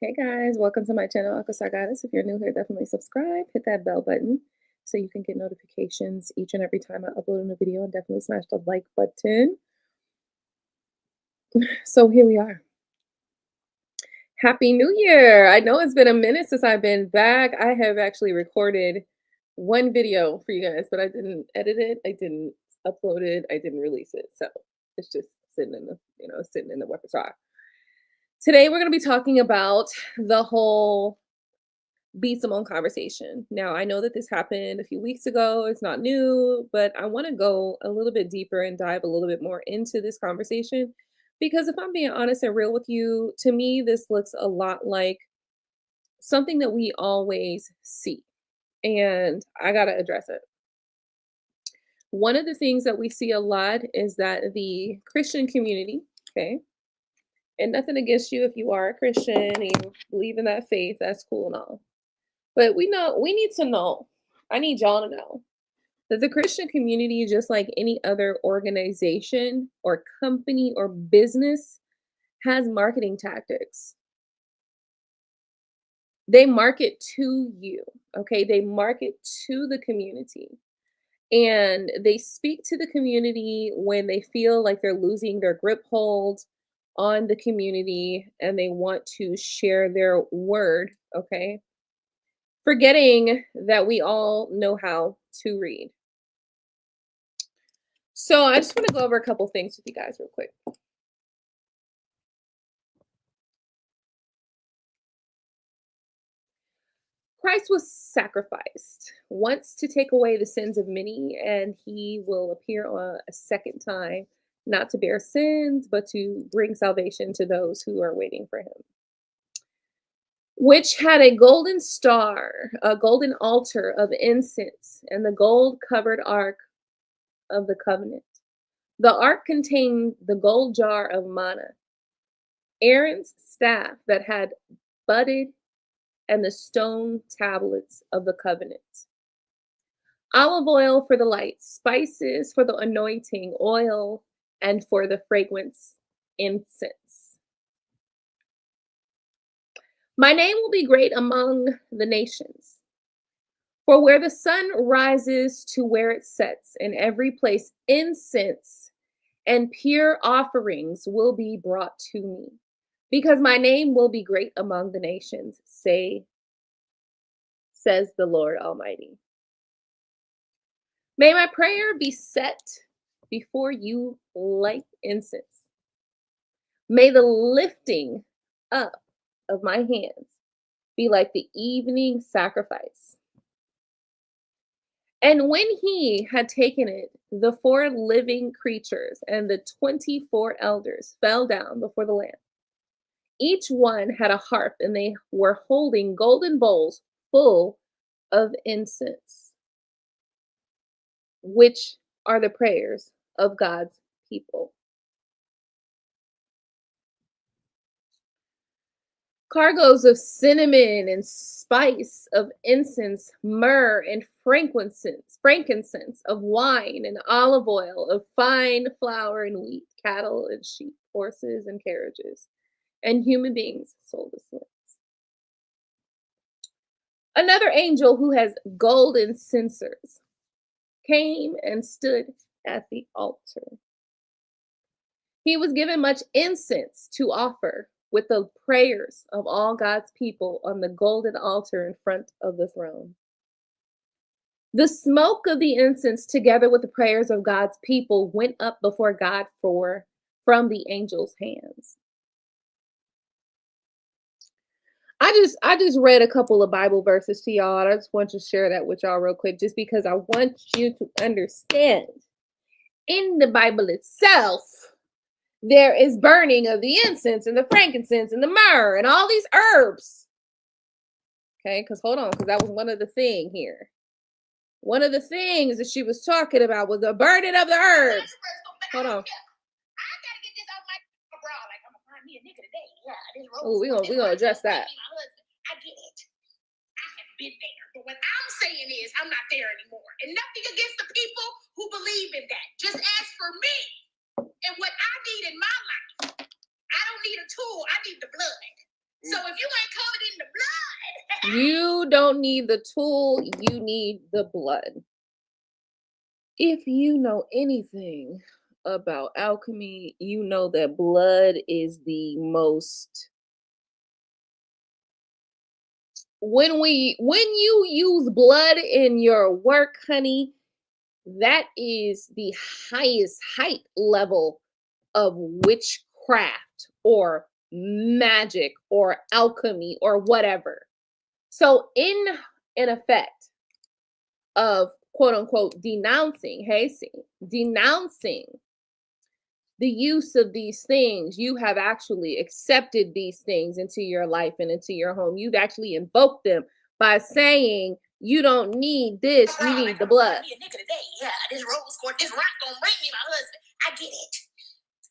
Hey guys, welcome to my channel, Uncle Goddess. If you're new here, definitely subscribe, hit that bell button so you can get notifications each and every time I upload a new video, and definitely smash the like button. So here we are. Happy New Year! I know it's been a minute since I've been back. I have actually recorded one video for you guys, but I didn't edit it, I didn't upload it, I didn't release it. So it's just sitting in the repertoire. Today we're going to be talking about the whole be Simone conversation. Now, I know that this happened a few weeks ago. It's not new, but I want to go a little bit deeper and dive a little bit more into this conversation because if I'm being honest and real with you, to me, this looks a lot like something that we always see. And I got to address it. One of the things that we see a lot is that the Christian community, okay, and nothing against you if you are a Christian and you believe in that faith, that's cool and all. But we need to know, I need y'all to know that the Christian community, just like any other organization or company or business, has marketing tactics. They market to you, okay? They market to the community. And they speak to the community when they feel like they're losing their grip hold on the community and they want to share their word, okay? Forgetting that we all know how to read. So I just want to go over a couple things with you guys real quick. Christ was sacrificed once to take away the sins of many, and he will appear a second time, not to bear sins, but to bring salvation to those who are waiting for him. Which had a golden star, a golden altar of incense, and the gold covered ark of the covenant. The ark contained the gold jar of manna, Aaron's staff that had budded, and the stone tablets of the covenant. Olive oil for the light, spices for the anointing, oil, and for the fragrance incense. My name will be great among the nations. For where the sun rises to where it sets, in every place incense and pure offerings will be brought to me, because my name will be great among the nations, says the Lord Almighty. May my prayer be set before you like incense. May the lifting up of my hands be like the evening sacrifice. And when he had taken it, the 4 living creatures and the 24 elders fell down before the Lamb. Each one had a harp, and they were holding golden bowls full of incense, which are the prayers of God's people. Cargoes of cinnamon and spice, of incense, myrrh and frankincense, of wine and olive oil, of fine flour and wheat, cattle and sheep, horses and carriages, and human beings sold as slaves. Another angel who has golden censers came and stood at the altar. He was given much incense to offer with the prayers of all God's people on the golden altar in front of the throne. The smoke of the incense, together with the prayers of God's people, went up before God from the angel's hands. I just read a couple of Bible verses to y'all. I just want to share that with y'all real quick, just because I want you to understand. In the Bible itself, there is burning of the incense and the frankincense and the myrrh and all these herbs. Okay, because hold on, because that was one of the things here. One of the things that she was talking about was the burning of the herbs. Hold on. Oh, we're gonna address that. I get it. I have been there. But what I'm saying is I'm not there anymore. And nothing against the people who believe in that. Just ask for me and what I need in my life. I don't need a tool. I need the blood. So if you ain't covered in the blood, you don't need the tool, you need the blood. If you know anything about alchemy, you know that blood is the most when you use blood in your work, honey, that is the highest height level of witchcraft or magic or alchemy or whatever. So in effect of quote unquote denouncing, denouncing the use of these things, you have actually accepted these things into your life and into your home. You've actually invoked them by saying you don't need this, you need the blood. Be a nigga today. Yeah, this rose quartz, this rock gonna bring me my husband. I get it.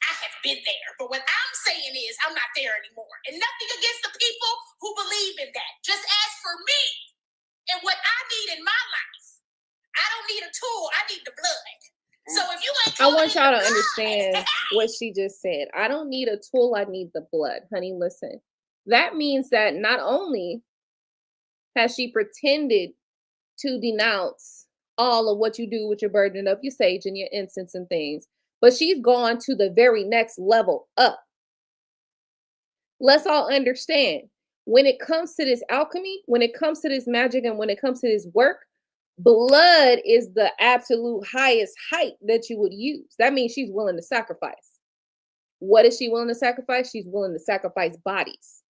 I have been there. But what I'm saying is I'm not there anymore. And nothing against the people who believe in that. Just as for me and what I need in my life, I don't need a tool. I need the blood. So if you ain't, I want y'all to understand what she just said. I don't need a tool, I need the blood. Honey, listen. That means that not only has she pretended to denounce all of what you do with your burden of your sage and your incense and things, but she's gone to the very next level up. Let's all understand, when it comes to this alchemy, when it comes to this magic, and when it comes to this work, blood is the absolute highest height that you would use. That means she's willing to sacrifice. What is she willing to sacrifice? She's willing to sacrifice bodies.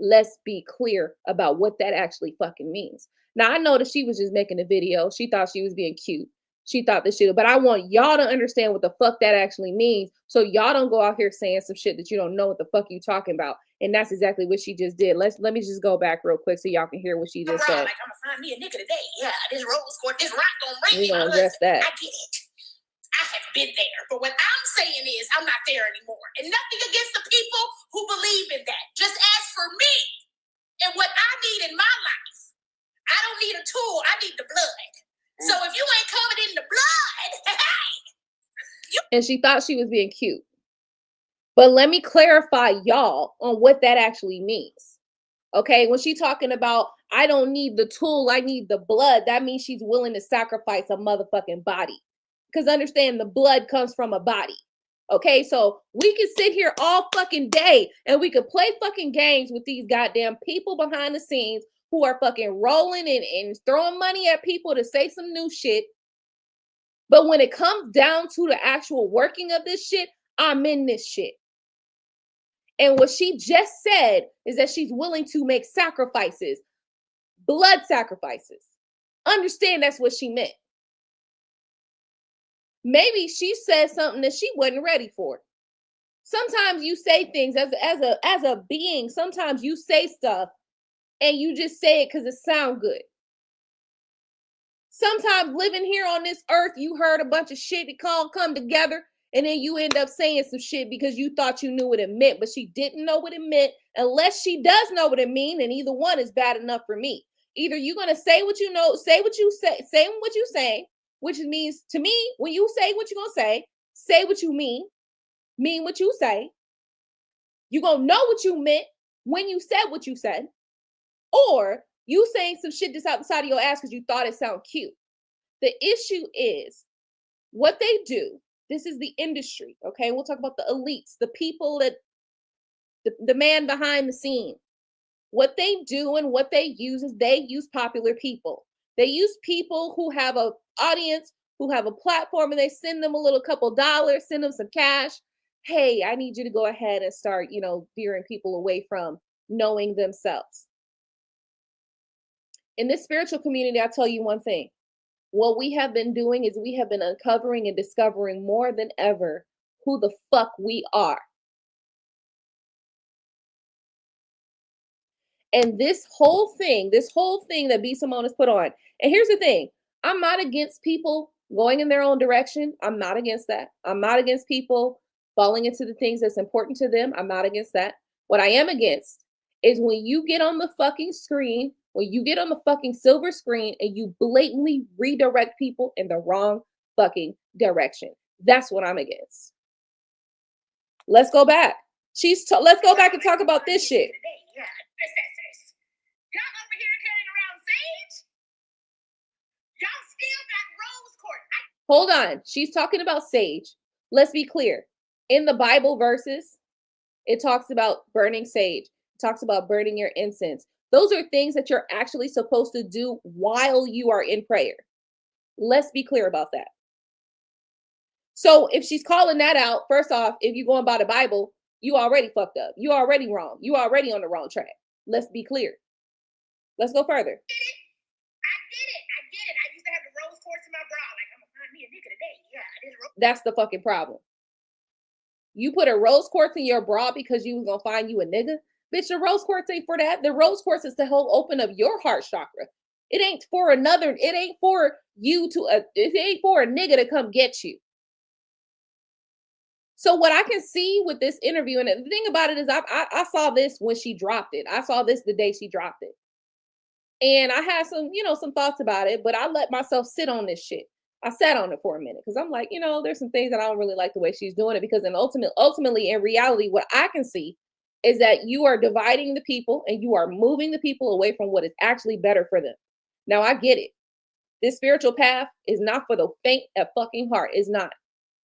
Let's be clear about what that actually fucking means. Now, I know that she was just making a video. She thought she was being cute. She thought this shit, but I want y'all to understand what the fuck that actually means, so y'all don't go out here saying some shit that you don't know what the fuck you talking about. And that's exactly what she just did. Let me just go back real quick so y'all can hear what she just said. Like, I'm gonna find me a nigga today. Yeah, this rose quartz, this rock gonna bring me We my gonna address husband. that. I get it. I have been there. But what I'm saying is I'm not there anymore. And nothing against the people who believe in that. Just as for me and what I need in my life, I don't need a tool. I need the blood. So if you ain't covered in the blood, and she thought she was being cute. But let me clarify y'all on what that actually means. Okay, when she's talking about I don't need the tool, I need the blood, that means she's willing to sacrifice a motherfucking body. Because understand, the blood comes from a body. Okay, so we can sit here all fucking day and we could play fucking games with these goddamn people behind the scenes who are fucking rolling and throwing money at people to say some new shit. But when it comes down to the actual working of this shit, I'm in this shit. And what she just said is that she's willing to make sacrifices, blood sacrifices. Understand that's what she meant. Maybe she said something that she wasn't ready for. Sometimes you say things as a being. Sometimes you say stuff and you just say it because it sounds good. Sometimes living here on this earth, you heard a bunch of shit that come together, and then you end up saying some shit because you thought you knew what it meant, but she didn't know what it meant. Unless she does know what it means, and either one is bad enough for me. Either you're gonna say what you know, say what you say, which means to me, when you say what you're gonna say what you mean what you say. You're gonna know what you meant when you said what you said, or you saying some shit that's outside of your ass because you thought it sounded cute. The issue is what they do. This is the industry, okay? We'll talk about the elites, the people that the man behind the scene. What they do and what they use is they use popular people. They use people who have an audience, who have a platform, and they send them a little couple dollars, send them some cash. Hey, I need you to go ahead and start, veering people away from knowing themselves. In this spiritual community, I'll tell you one thing. What we have been doing is we have been uncovering and discovering more than ever who the fuck we are. And this whole thing that B. Simone has put on. And here's the thing. I'm not against people going in their own direction. I'm not against that. I'm not against people falling into the things that's important to them. I'm not against that. What I am against is when you get on the fucking screen, when you get on the fucking silver screen and you blatantly redirect people in the wrong fucking direction. That's what I'm against. Let's go back. Let's go back and talk about this shit. yeah, still got rose quartz. Hold on. She's talking about sage. Let's be clear. In the Bible verses, it talks about burning sage. It talks about burning your incense. Those are things that you're actually supposed to do while you are in prayer. Let's be clear about that. So if she's calling that out, first off, if you're going by the Bible, you already fucked up. You already wrong. You already on the wrong track. Let's be clear. Let's go further. I get it. I used to have the rose quartz in my bra. Like, I'm gonna find me a nigga today. Yeah, that's the fucking problem. You put a rose quartz in your bra because you was gonna find you a nigga? Bitch, the rose quartz ain't for that. The rose quartz is to help open up your heart chakra. It ain't for another, it ain't for you to, it ain't for a nigga to come get you. So what I can see with this interview, and the thing about it is I saw this when she dropped it. I saw this the day she dropped it. And I had some, some thoughts about it, but I let myself sit on this shit. I sat on it for a minute because I'm like, there's some things that I don't really like the way she's doing it, because ultimately, in reality, what I can see is that you are dividing the people and you are moving the people away from what is actually better for them. Now, I get it. This spiritual path is not for the faint at fucking heart. It's not.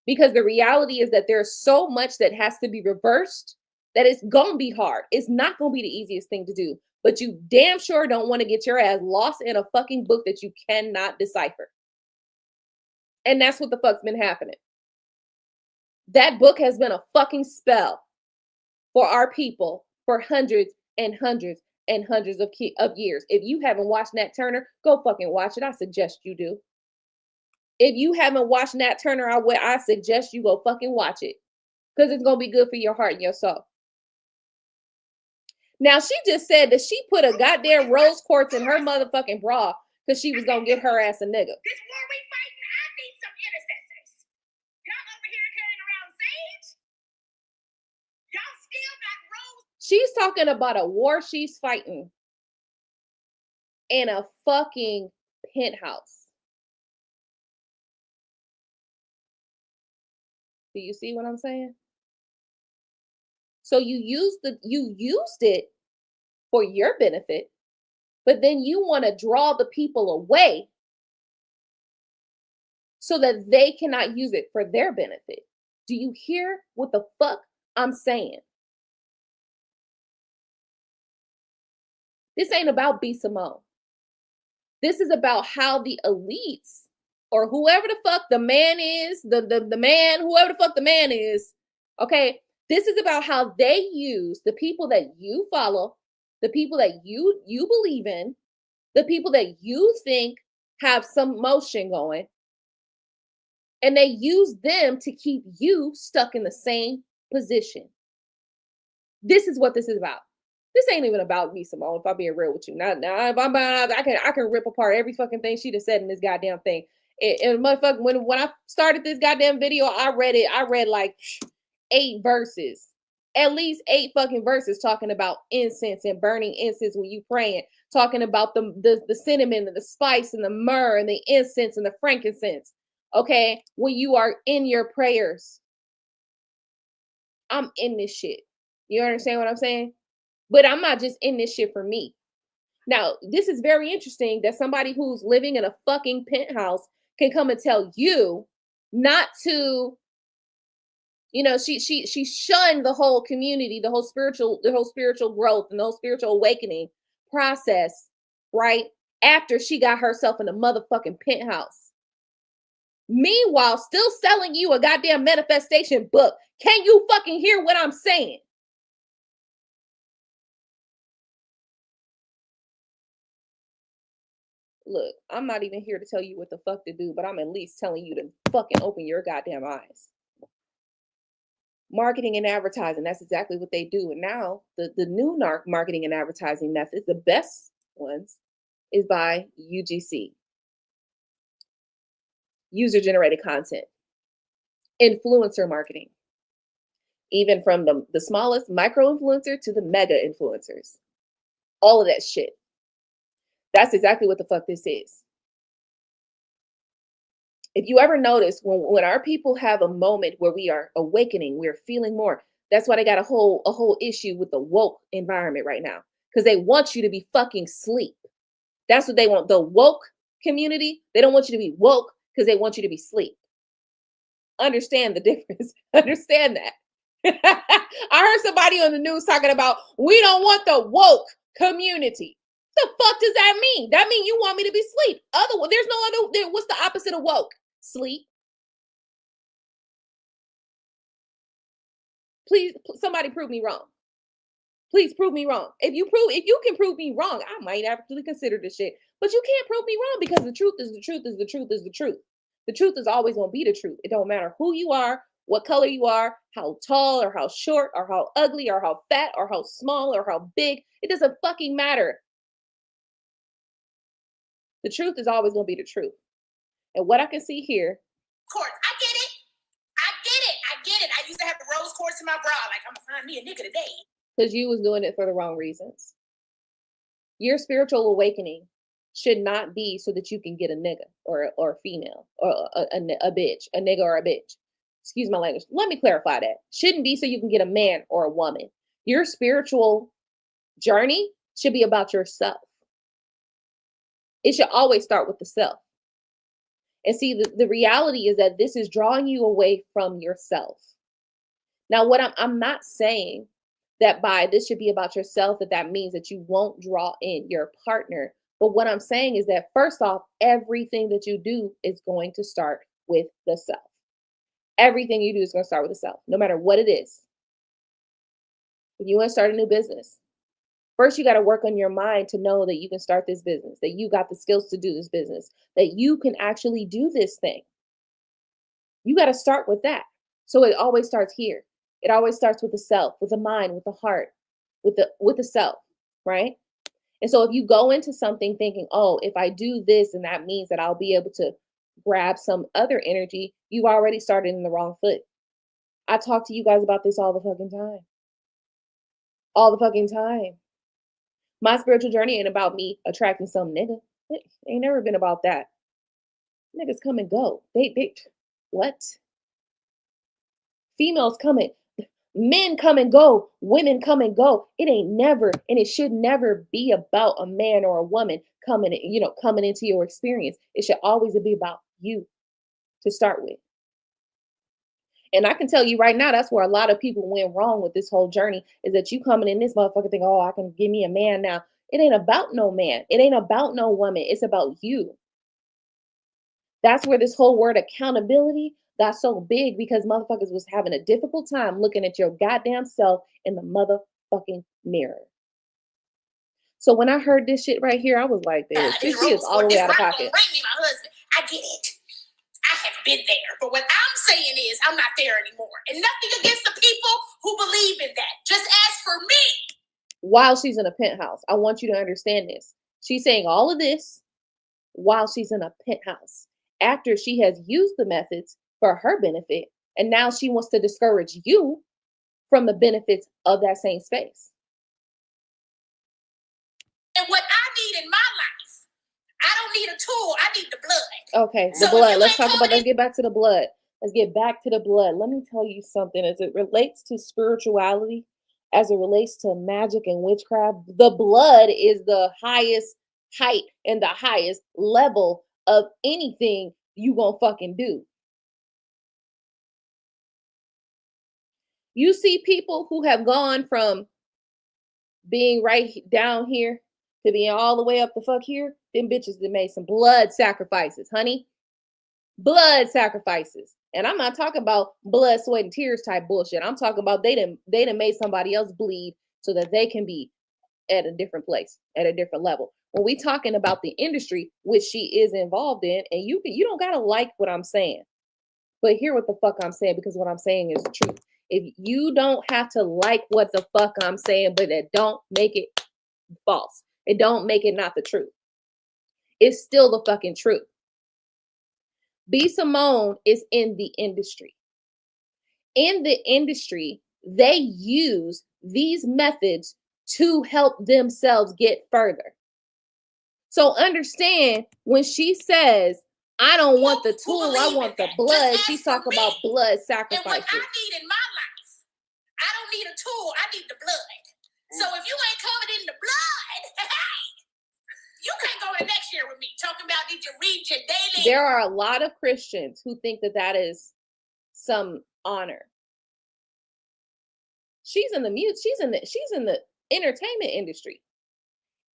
Because the reality is that there's so much that has to be reversed that it's going to be hard. It's not going to be the easiest thing to do. But you damn sure don't want to get your ass lost in a fucking book that you cannot decipher. And that's what the fuck's been happening. That book has been a fucking spell for our people for hundreds and hundreds and hundreds of years. If you haven't watched Nat Turner, go fucking watch it. I suggest you do. If you haven't watched Nat Turner, I suggest you go fucking watch it, because it's going to be good for your heart and your soul. Now, she just said that she put a goddamn rose quartz in her motherfucking bra because she was going to get her ass a nigga. This war we fighting, I need some intercessors. Y'all over here carrying around sage? Y'all still got rose. She's talking about a war she's fighting in a fucking penthouse. Do you see what I'm saying? So you used it for your benefit, but then you want to draw the people away so that they cannot use it for their benefit. Do you hear what the fuck I'm saying? This ain't about B. Simone. This is about how the elites, or whoever the fuck the man is, the man, whoever the fuck the man is, okay? This is about how they use the people that you follow, the people that you believe in, the people that you think have some motion going, and they use them to keep you stuck in the same position. This is what this is about. This ain't even about me, Simone, if I'm being real with you. Now, if I can rip apart every fucking thing she'd have said in this goddamn thing. And motherfucker, when I started this goddamn video, I read like 8 verses. At least 8 fucking verses talking about incense and burning incense when you praying, talking about the cinnamon and the spice and the myrrh and the incense and the frankincense. Okay, when you are in your prayers. I'm in this shit. You understand what I'm saying? But I'm not just in this shit for me. Now, this is very interesting that somebody who's living in a fucking penthouse can come and tell you not to, she shunned the whole community, the whole spiritual growth and the whole spiritual awakening process, right? After she got herself in a motherfucking penthouse. Meanwhile, still selling you a goddamn manifestation book. Can you fucking hear what I'm saying? Look, I'm not even here to tell you what the fuck to do, but I'm at least telling you to fucking open your goddamn eyes. Marketing and advertising, that's exactly what they do. And now the new marketing and advertising methods, the best ones, is by UGC. User-generated content. Influencer marketing. Even from the smallest micro-influencer to the mega influencers. All of that shit. That's exactly what the fuck this is. If you ever notice, when our people have a moment where we are awakening, we're feeling more. That's why they got a whole issue with the woke environment right now, because they want you to be fucking sleep. That's what they want. The woke community, they don't want you to be woke because they want you to be sleep. Understand the difference. Understand that. I heard somebody on the news talking about we don't want the woke community. The fuck does that mean? That means you want me to be sleep. Otherwise, there's no other. What's the opposite of woke? Sleep. Please, somebody prove me wrong. Please prove me wrong. If you can prove me wrong, I might actually consider this shit. But you can't prove me wrong because the truth is the truth is the truth is the truth. The truth is always gonna be the truth. It don't matter who you are, what color you are, how tall or how short or how ugly or how fat or how small or how big. It doesn't fucking matter. The truth is always gonna be the truth. And what I can see here. Court, I get it. I get it. I get it. I used to have the rose quartz in my bra. Like, I'm gonna find me a nigga today. Because you was doing it for the wrong reasons. Your spiritual awakening should not be so that you can get a nigga or a female or a bitch, a nigga or a bitch. Excuse my language. Let me clarify that. Shouldn't be so you can get a man or a woman. Your spiritual journey should be about yourself. It should always start with the self. And see, the reality is that this is drawing you away from yourself. Now, what I'm not saying that by this should be about yourself, that means that you won't draw in your partner. But what I'm saying is that first off, everything that you do is going to start with the self. Everything you do is going to start with the self, no matter what it is. If you want to start a new business, first you got to work on your mind to know that you can start this business, that you got the skills to do this business, that you can actually do this thing. You got to start with that. So it always starts here. It always starts with the self, with the mind, with the heart, with the self, right? And so if you go into something thinking, oh, if I do this, and that means that I'll be able to grab some other energy, you've already started in the wrong foot. I talk to you guys about this all the fucking time. All the fucking time. My spiritual journey ain't about me attracting some nigga. It ain't never been about that. Niggas come and go. They what? Females come and men come and go, women come and go. It ain't never, and it should never be about a man or a woman coming into your experience. It should always be about you to start with. And I can tell you right now, that's where a lot of people went wrong with this whole journey, is that you coming in this motherfucker think, oh, I can give me a man now. It ain't about no man. It ain't about no woman. It's about you. That's where this whole word accountability got so big, because motherfuckers was having a difficult time looking at your goddamn self in the motherfucking mirror. So when I heard this shit right here, I was like, this shit is all the way out of pocket. Bring me my husband. I get it. I have been there. But what I'm saying is I'm not there anymore. And nothing against the people who believe in that. Just as for me. While she's in a penthouse, I want you to understand this. She's saying all of this while she's in a penthouse, after she has used the methods for her benefit, and now she wants to discourage you from the benefits of that same space. And what I need in my life, I don't need a tool, I need the blood. Okay, the blood. Let's talk about, let's get back to the blood. Let's get back to the blood. Let me tell you something, as it relates to spirituality, as it relates to magic and witchcraft, the blood is the highest height and the highest level of anything you gonna fucking do. You see people who have gone from being right down here to being all the way up the fuck here, them bitches that made some blood sacrifices, honey. Blood sacrifices. And I'm not talking about blood, sweat, and tears type bullshit. I'm talking about they done made somebody else bleed so that they can be at a different place, at a different level. When we talking about the industry, which she is involved in, and you don't gotta like what I'm saying, but hear what the fuck I'm saying, because what I'm saying is the truth. If you don't have to like what the fuck I'm saying, but it don't make it false. It don't make it not the truth. It's still the fucking truth. B. Simone is in the industry. In the industry, they use these methods to help themselves get further. So understand, when she says, I don't want the tool, I want the blood, she's talking about blood sacrifices. And what I need in my life, I don't need a tool, I need the blood. So if you ain't covered in the blood, hey, you can't go to next year with me talking about, did you There are a lot of Christians who think that that is some honor. She's in the entertainment industry.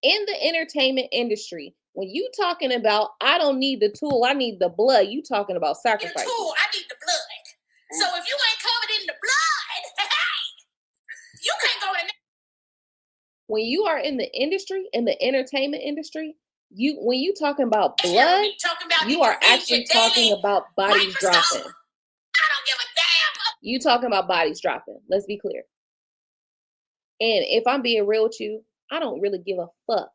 In the entertainment industry, when you talking about I don't need the tool, I need the blood, you talking about The sacrifices. tool, I need the blood. So if you ain't covered in the blood, you can't go in. When you are in the industry, in the entertainment industry, when you talking about Hear blood, me talking about you you are can read actually your talking daily about bodies microscope. dropping. I don't give a damn. You talking about bodies dropping. Let's be clear. And if I'm being real with you, I don't really give a fuck.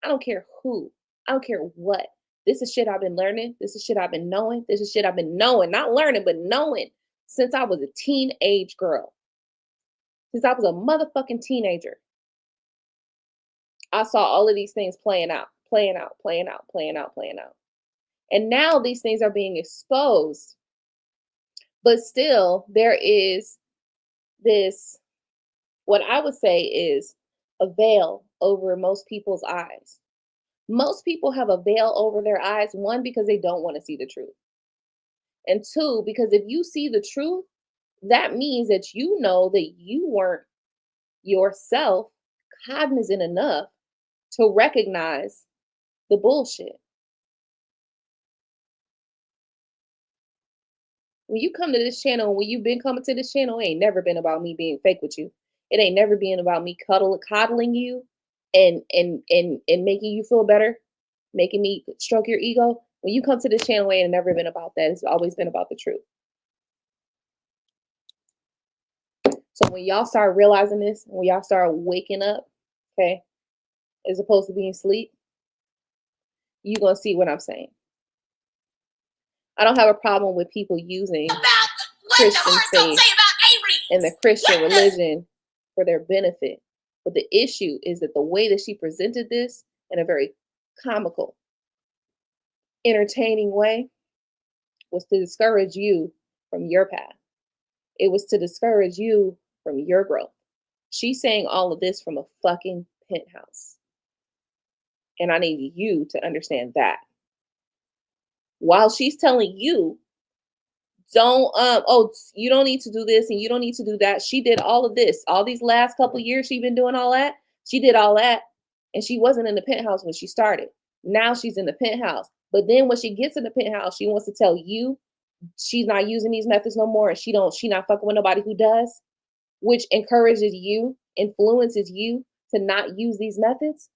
I don't care who. I don't care what. This is shit I've been learning. This is shit I've been knowing. This is shit I've been knowing, not learning, but knowing since I was a teenage girl. Since I was a motherfucking teenager. I saw all of these things playing out, playing out, playing out, playing out, playing out. And now these things are being exposed. But still, there is this, what I would say is a veil over most people's eyes. Most people have a veil over their eyes, one, because they don't want to see the truth. And two, because if you see the truth, that means that you know that you weren't yourself cognizant enough to recognize the bullshit. When you come to this channel, when you've been coming to this channel, it ain't never been about me being fake with you. It ain't never been about me coddling you and making you feel better, making me stroke your ego. When you come to this channel, it ain't never been about that. It's always been about the truth. So when y'all start realizing this, when y'all start waking up, okay, as opposed to being asleep, you're gonna see what I'm saying. I don't have a problem with people using Christian faith and the Christian religion for their benefit. But the issue is that the way that she presented this in a very comical, entertaining way was to discourage you from your path. It was to discourage you from your growth. She's saying all of this from a fucking penthouse. And I need you to understand that. While she's telling you, you don't need to do this and you don't need to do that. She did all of this. All these last couple years she's been doing all that. She did all that. And she wasn't in the penthouse when she started. Now she's in the penthouse. But then when she gets in the penthouse, she wants to tell you she's not using these methods no more and she not fucking with nobody who does, which encourages you, influences you to not use these methods.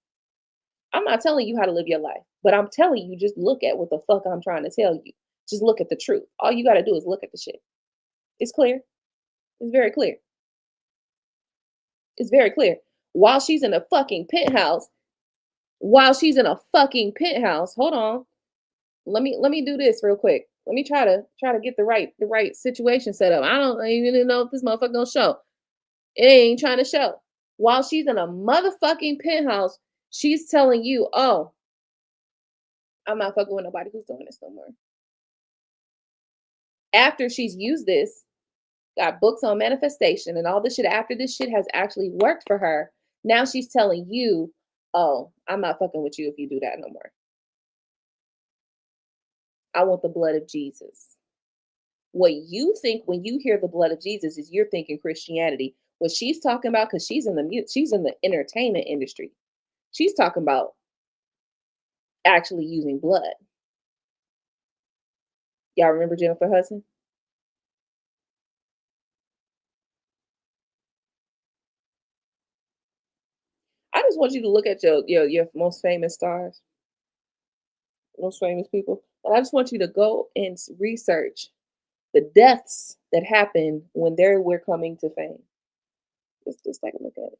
I'm not telling you how to live your life, but I'm telling you, just look at what the fuck I'm trying to tell you. Just look at the truth. All you got to do is look at the shit. It's clear. It's very clear. It's very clear. While she's in a fucking penthouse, hold on. Let me do this real quick. Let me try to get the right situation set up. I don't even know if this motherfucker gonna show. It ain't trying to show. While she's in a motherfucking penthouse, she's telling you, oh, I'm not fucking with nobody who's doing this no more. After she's used this, got books on manifestation and all this shit, after this shit has actually worked for her, now she's telling you, oh, I'm not fucking with you if you do that no more. I want the blood of Jesus. What you think when you hear the blood of Jesus is you're thinking Christianity. What she's talking about, because she's in the entertainment industry. She's talking about actually using blood. Y'all remember Jennifer Hudson? I just want you to look at your most famous stars, most famous people. And I just want you to go and research the deaths that happen when we're coming to fame. Just take a look at it.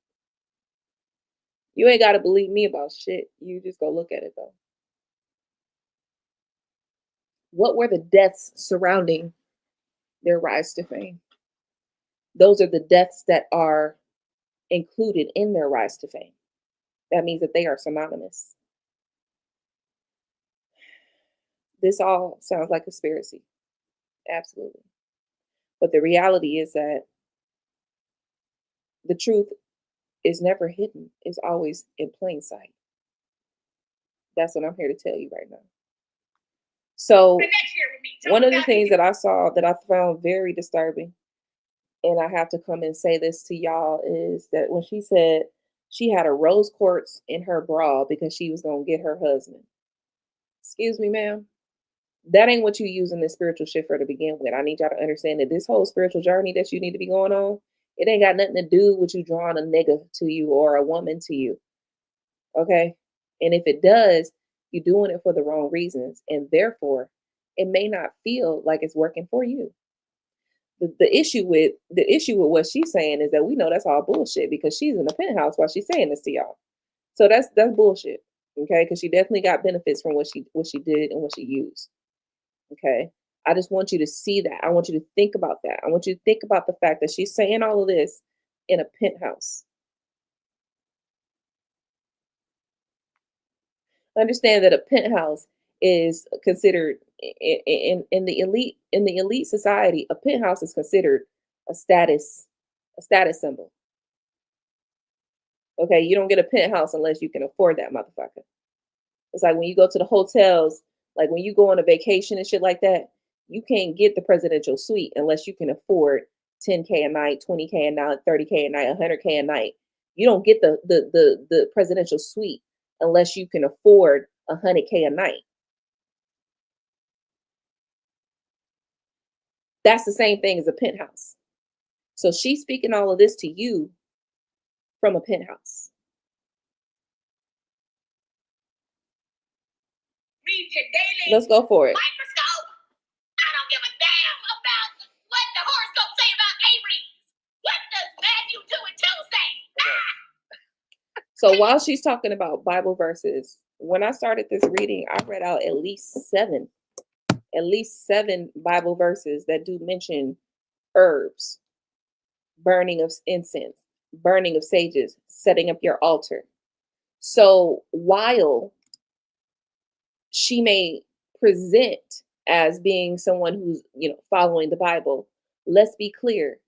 You ain't got to believe me about shit. You just go look at it though. What were the deaths surrounding their rise to fame? Those are the deaths that are included in their rise to fame. That means that they are synonymous. This all sounds like conspiracy. Absolutely. But the reality is that the truth is never hidden. It's always in plain sight. That's what I'm here to tell you right now. So next year with me. one of the things that I saw that I found very disturbing, and I have to come and say this to y'all, is that when she said she had a rose quartz in her bra because she was gonna get her husband. Excuse me, ma'am. That ain't what you use in this spiritual shit for to begin with. I need y'all to understand that this whole spiritual journey that you need to be going on, it ain't got nothing to do with you drawing a nigga to you or a woman to you. Okay? And if it does, you're doing it for the wrong reasons. And therefore, it may not feel like it's working for you. The issue with what she's saying is that we know that's all bullshit because she's in the penthouse while she's saying this to y'all. So that's bullshit. Okay, because she definitely got benefits from what she did and what she used. Okay. I just want you to see that. I want you to think about that. I want you to think about the fact that she's saying all of this in a penthouse. Understand that a penthouse is considered in the elite society, a penthouse is considered a status symbol. Okay, you don't get a penthouse unless you can afford that motherfucker. It's like when you go to the hotels, like when you go on a vacation and shit like that, you can't get the presidential suite unless you can afford 10K a night, 20K a night, 30K a night, 100K a night. You don't get the presidential suite unless you can afford 100K a night. That's the same thing as a penthouse. So she's speaking all of this to you from a penthouse. Read your daily Let's go for it. microscope. I don't give a damn about what the horoscope say about Aries. What does Matthew 2 and 2 say? So while she's talking about Bible verses, when I started this reading, I read out at least seven Bible verses that do mention herbs, burning of incense, burning of sages, setting up your altar. So while she may present as being someone who's, following the Bible, let's be clear.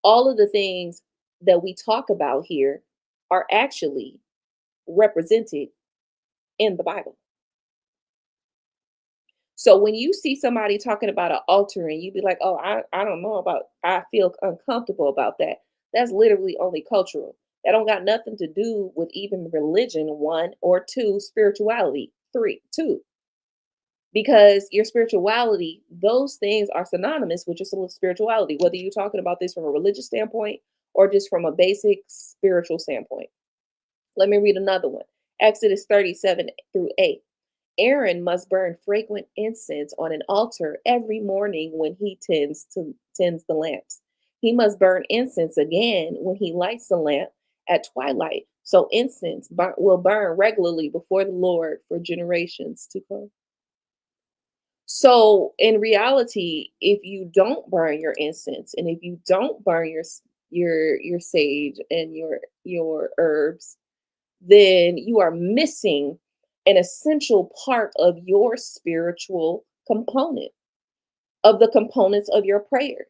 All of the things that we talk about here are actually represented in the Bible. So when you see somebody talking about an altar and you be like, oh, I don't know about, I feel uncomfortable about that. That's literally only cultural. That don't got nothing to do with even religion, one, or two, spirituality, two. Because your spirituality, those things are synonymous with your spirituality, whether you're talking about this from a religious standpoint or just from a basic spiritual standpoint. Let me read another one. Exodus 37-8. Aaron must burn fragrant incense on an altar every morning when he tends the lamps. He must burn incense again when he lights the lamp at twilight. So incense will burn regularly before the Lord for generations to come. So in reality, if you don't burn your incense and if you don't burn your sage and your herbs, then you are missing an essential part of your spiritual component, of the components of your prayer.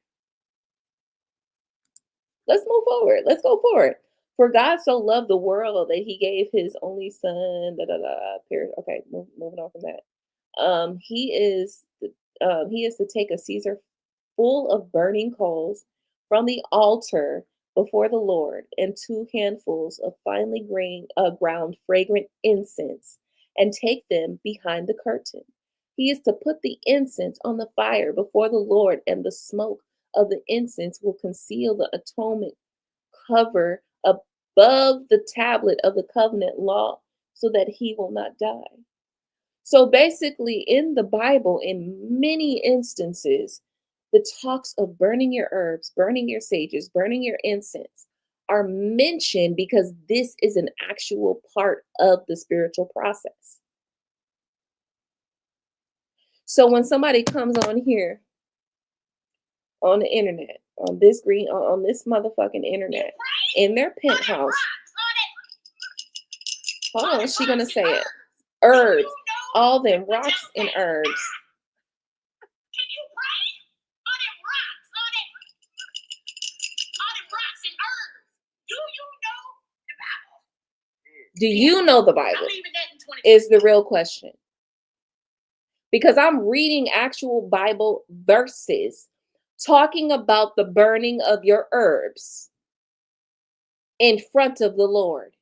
Let's move forward. Let's go forward. For God so loved the world that he gave his only son. Okay, moving on from that. He is to take a Caesar full of burning coals from the altar before the Lord, and 2 handfuls of finely ground fragrant incense, and take them behind the curtain. He is to put the incense on the fire before the Lord, and the smoke of the incense will conceal the atonement cover above the tablet of the covenant law, so that he will not die. So basically, in the Bible, in many instances, the talks of burning your herbs, burning your sages, burning your incense are mentioned because this is an actual part of the spiritual process. So when somebody comes on here on the internet, on this motherfucking internet, in their penthouse, hold on, what's she gonna say it? Herbs, all them rocks and herbs. Can you pray? All them rocks, all them rocks and herbs. Do you know the Bible? Do you know the Bible? I'm leaving that in 20. Is the real question. because I'm reading actual Bible verses talking about the burning of your herbs in front of the Lord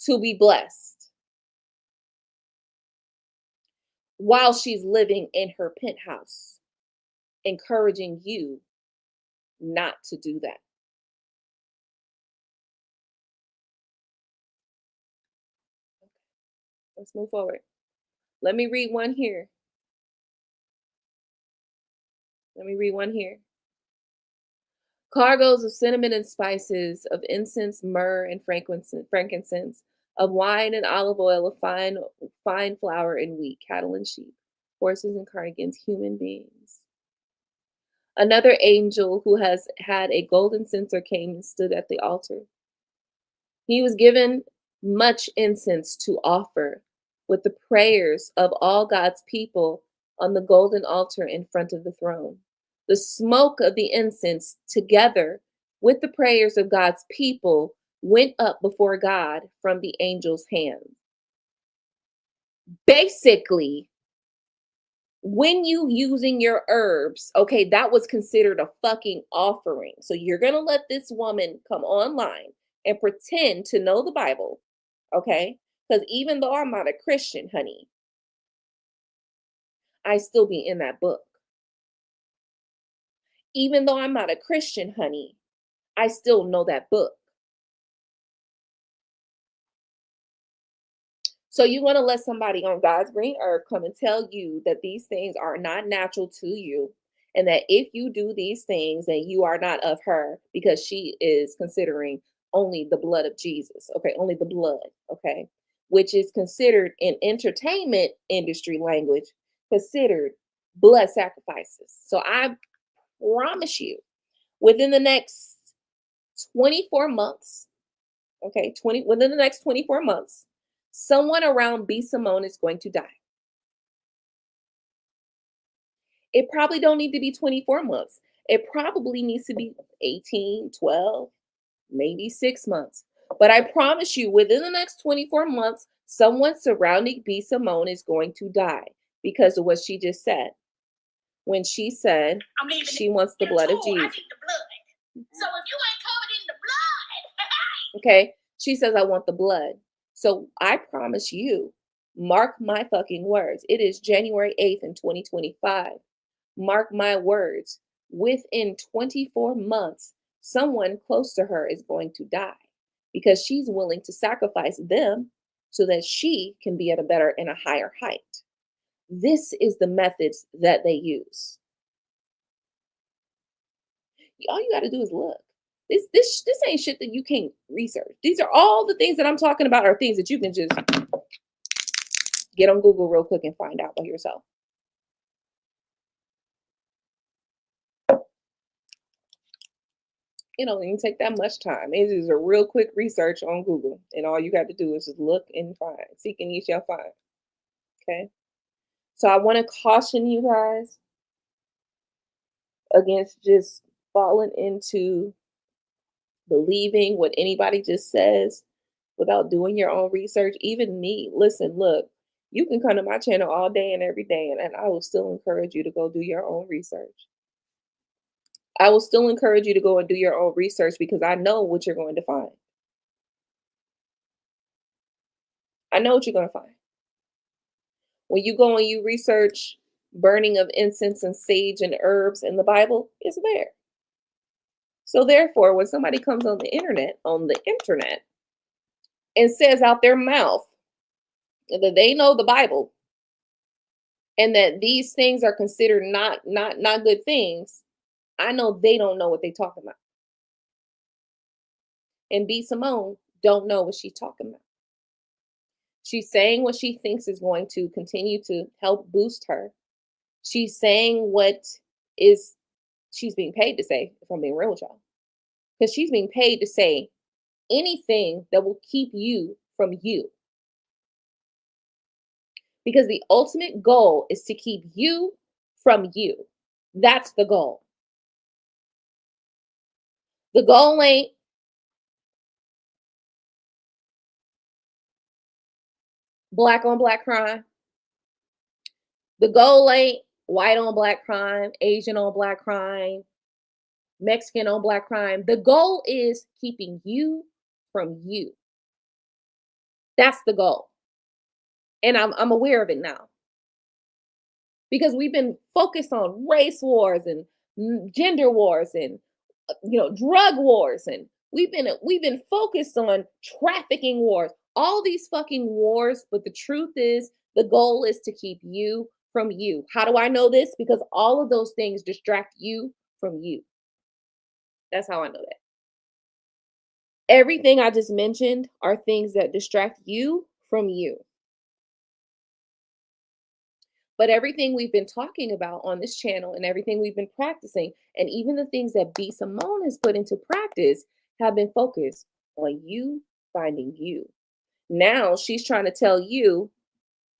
to be blessed while she's living in her penthouse, encouraging you not to do that. Let's move forward. Let me read one here. Let me read one here. Cargoes of cinnamon and spices, of incense, myrrh, and frankincense, of wine and olive oil, of fine flour and wheat, cattle and sheep, horses and carnagans, human beings. Another angel who has had a golden censer came and stood at the altar. He was given much incense to offer with the prayers of all God's people on the golden altar in front of the throne. The smoke of the incense, together with the prayers of God's people, went up before God from the angel's hand. Basically, when you using your herbs, okay, that was considered a fucking offering. So you're going to let this woman come online and pretend to know the Bible, okay? Because even though I'm not a Christian, honey, I still be in that book. Even though I'm not a Christian, honey, I still know that book. So you want to let somebody on God's green earth come and tell you that these things are not natural to you, and that if you do these things, then you are not of her, because she is considering only the blood of Jesus. Okay, only the blood. Okay, which is considered in entertainment industry language considered blood sacrifices. So I promise you, within the next 24 months, okay, within the next 24 months, someone around B. Simone is going to die. It probably don't need to be 24 months. It probably needs to be 18, 12, maybe 6 months. But I promise you, within the next 24 months, someone surrounding B. Simone is going to die because of what she just said. When she said she wants the blood of Jesus. I need the blood. So if you ain't covered in the blood, okay, she says, I want the blood. So I promise you, mark my fucking words. It is January 8th in 2025. Mark my words. Within 24 months, someone close to her is going to die because she's willing to sacrifice them so that she can be at a better and a higher height. This is the methods that they use. All you got to do is look. This ain't shit that you can't research. These are all the things that I'm talking about are things that you can just get on Google real quick and find out by yourself. It don't even take that much time. It is a real quick research on Google, and all you got to do is just look and find. Seek and ye shall find. Okay. So I want to caution you guys against just falling into believing what anybody just says without doing your own research. Even me, listen, look, you can come to my channel all day and every day, and I will still encourage you to go do your own research. I will still encourage you to go and do your own research because I know what you're going to find. I know what you're going to find. When you go and you research burning of incense and sage and herbs in the Bible, it's there. So therefore, when somebody comes on the internet, and says out their mouth that they know the Bible and that these things are considered not good things, I know they don't know what they're talking about. And B. Simone don't know what she's talking about. She's saying what she thinks is going to continue to help boost her. She's saying what is she's being paid to say, if I'm being real with y'all. Because she's being paid to say anything that will keep you from you. Because the ultimate goal is to keep you from you. That's the goal. The goal ain't black on black crime. The goal ain't white on black crime, Asian on black crime, Mexican on black crime. The goal is keeping you from you. That's the goal. And I'm aware of it now because we've been focused on race wars and gender wars and drug wars, and we've been focused on trafficking wars, all these fucking wars. But the truth is, the goal is to keep you from you. How do I know this? Because all of those things distract you from you. That's how I know that. Everything I just mentioned are things that distract you from you. But everything we've been talking about on this channel and everything we've been practicing, and even the things that B. Simone has put into practice, have been focused on you finding you. Now she's trying to tell you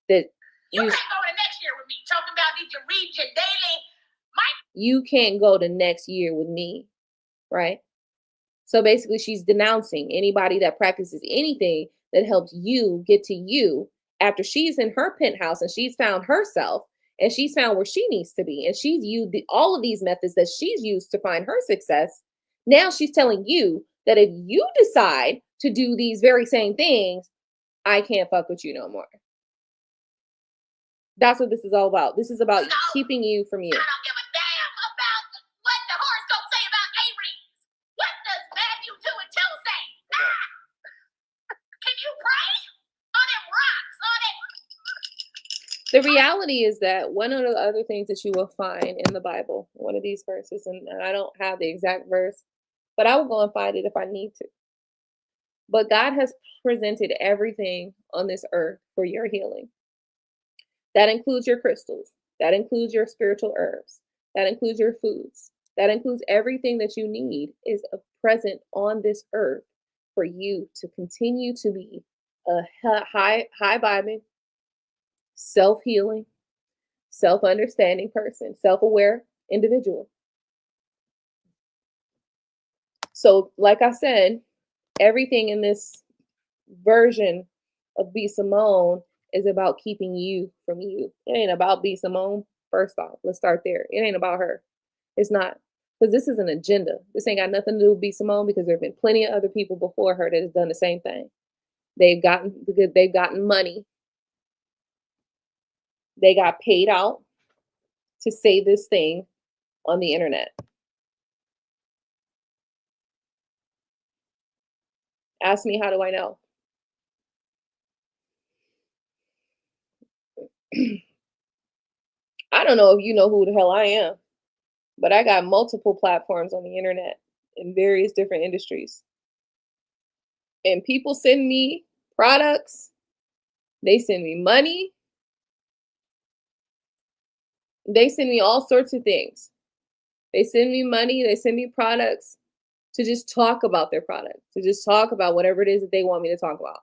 that you can't go to next year with me. Talking about did you read your daily? You can't go to next year with me, right? So basically, she's denouncing anybody that practices anything that helps you get to you after she's in her penthouse and she's found herself and she's found where she needs to be and she's used all of these methods that she's used to find her success. Now she's telling you that if you decide to do these very same things, I can't fuck with you no more. That's what this is all about. This is about keeping you from you. I don't give a damn about what the horoscope say about Aries. What does Matthew 2 and 2 say? Can you pray on them rocks? On it? The reality is that one of the other things that you will find in the Bible, one of these verses, and I don't have the exact verse, but I will go and find it if I need to. But God has presented everything on this earth for your healing. That includes your crystals. That includes your spiritual herbs. That includes your foods. That includes everything that you need is present on this earth for you to continue to be a high vibing, self-healing, self-understanding person, self-aware individual. So, like I said, everything in this version of B. Simone is about keeping you from you. It ain't about B. Simone. First off, let's start there. It ain't about her. It's not, because this is an agenda. This ain't got nothing to do with B. Simone, because there have been plenty of other people before her that has done the same thing. They've gotten money. They got paid out to say this thing on the internet. Ask me, how do I know? I don't know if you know who the hell I am, but I got multiple platforms on the internet in various different industries. And people send me products, they send me money, they send me all sorts of things. They send me money, they send me products to just talk about their product, to just talk about whatever it is that they want me to talk about.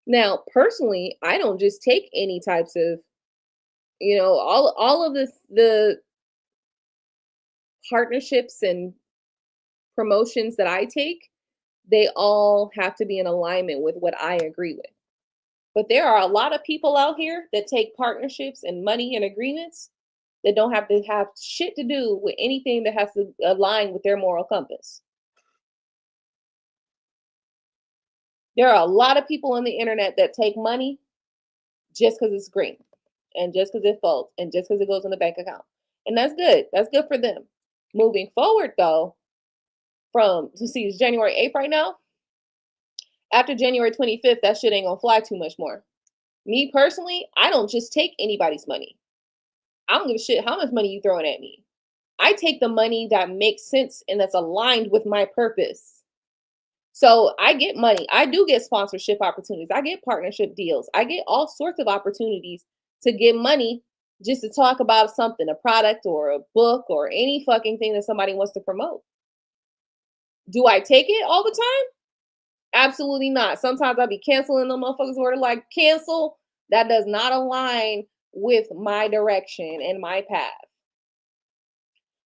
Now, personally, I don't just take any types of, all of the partnerships and promotions that I take, they all have to be in alignment with what I agree with. But there are a lot of people out here that take partnerships and money and agreements that don't have to have shit to do with anything that has to align with their moral compass. There are a lot of people on the internet that take money just because it's green and just because it folds and just because it goes in the bank account. And that's good. That's good for them. Moving forward, though, it's January 8th right now. After January 25th, that shit ain't gonna fly too much more. Me personally, I don't just take anybody's money. I don't give a shit how much money you throwing at me. I take the money that makes sense and that's aligned with my purpose. So I get money. I do get sponsorship opportunities. I get partnership deals. I get all sorts of opportunities to get money just to talk about something, a product or a book or any fucking thing that somebody wants to promote. Do I take it all the time? Absolutely not. Sometimes I'll be canceling them motherfuckers who are like, cancel. That does not align with my direction and my path.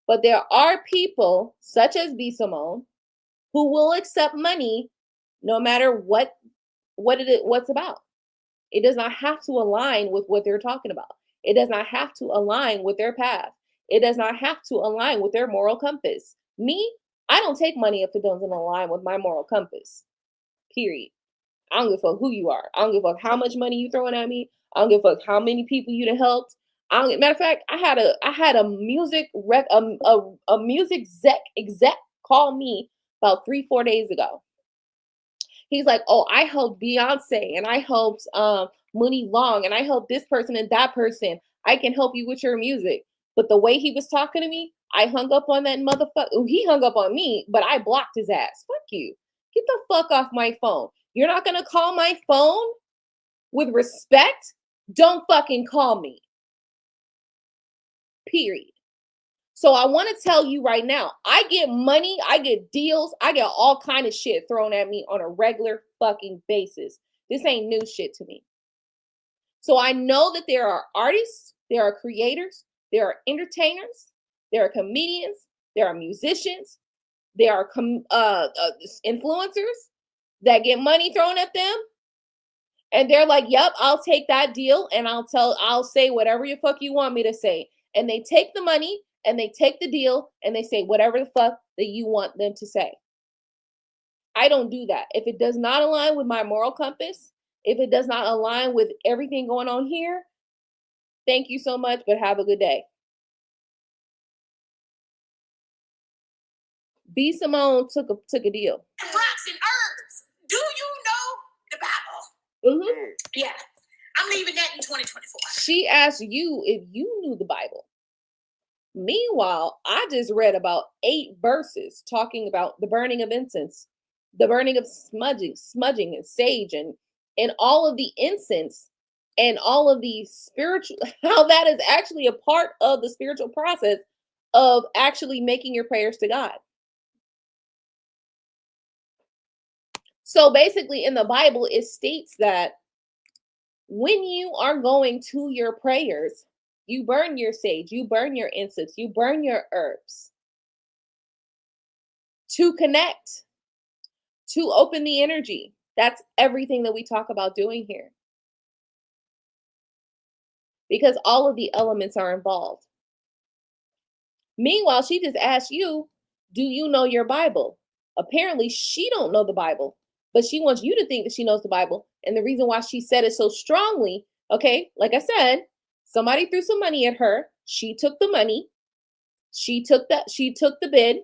But there are people, such as B. Simone, who will accept money no matter what's about. It does not have to align with what they're talking about. It does not have to align with their path. It does not have to align with their moral compass. Me, I don't take money if it doesn't align with my moral compass. Period. I don't give a fuck who you are. I don't give a fuck how much money you throwing at me. I don't give a fuck how many people you done helped. Matter of fact, I had a music a music exec call me about 3-4 days ago. He's like, oh, I helped Beyonce and I helped Mooney Long and I helped this person and that person. I can help you with your music. But the way he was talking to me, I hung up on that motherfucker. He hung up on me, but I blocked his ass. Fuck you. Get the fuck off my phone. You're not going to call my phone with respect? Don't fucking call me. Period. So I want to tell you right now, I get money, I get deals, I get all kind of shit thrown at me on a regular fucking basis. This ain't new shit to me. So I know that there are artists, there are creators, there are entertainers, there are comedians, there are musicians, there are influencers that get money thrown at them. And they're like, yep, I'll take that deal and I'll say whatever the fuck you want me to say. And they take the money and they take the deal and they say whatever the fuck that you want them to say. I don't do that. If it does not align with my moral compass, if it does not align with everything going on here, thank you so much, but have a good day. B. Simone took a deal. Rocks and herbs. Do you know the Bible? Mm-hmm. Yeah. I'm leaving that in 2024. She asked you if you knew the Bible. Meanwhile, I just read about 8 verses talking about the burning of incense, the burning of smudging and sage and all of the incense and all of the spiritual, how that is actually a part of the spiritual process of actually making your prayers to God. So basically in the Bible, it states that when you are going to your prayers, you burn your sage, you burn your incense, you burn your herbs to connect, to open the energy. That's everything that we talk about doing here. Because all of the elements are involved. Meanwhile, she just asked you, do you know your Bible? Apparently, she don't know the Bible, but she wants you to think that she knows the Bible. And the reason why she said it so strongly, okay, like I said, somebody threw some money at her. She took the money. She took the bid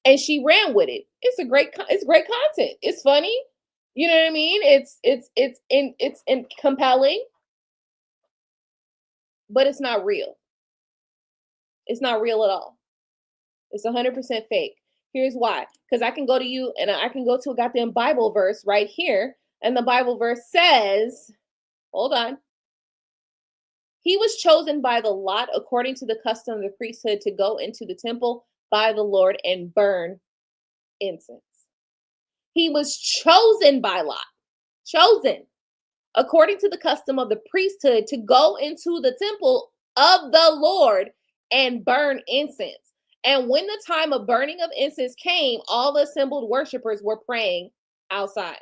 and she ran with it. It's great content. It's funny. You know what I mean? It's compelling, but it's not real. It's not real at all. It's 100% fake. Here's why. Because I can go to you and I can go to a goddamn Bible verse right here. And the Bible verse says, hold on. He was chosen by the lot according to the custom of the priesthood to go into the temple by the Lord and burn incense. He was chosen by lot. Chosen according to the custom of the priesthood to go into the temple of the Lord and burn incense. And when the time of burning of incense came, all the assembled worshipers were praying outside.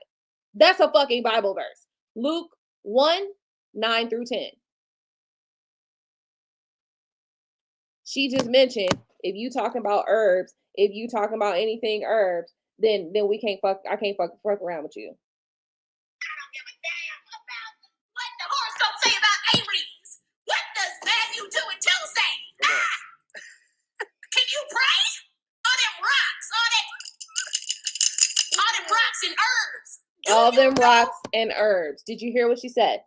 That's a fucking Bible verse. Luke 1:9-10. She just mentioned if you talking about herbs, if you talking about anything herbs, then we can't fuck. I can't fuck around with you. I don't give a damn about what the horoscope say about Aries. What does Matthew 2 and 2 say? Can you pray? All them rocks, all them rocks and herbs. All them rocks and herbs. Did you hear what she said?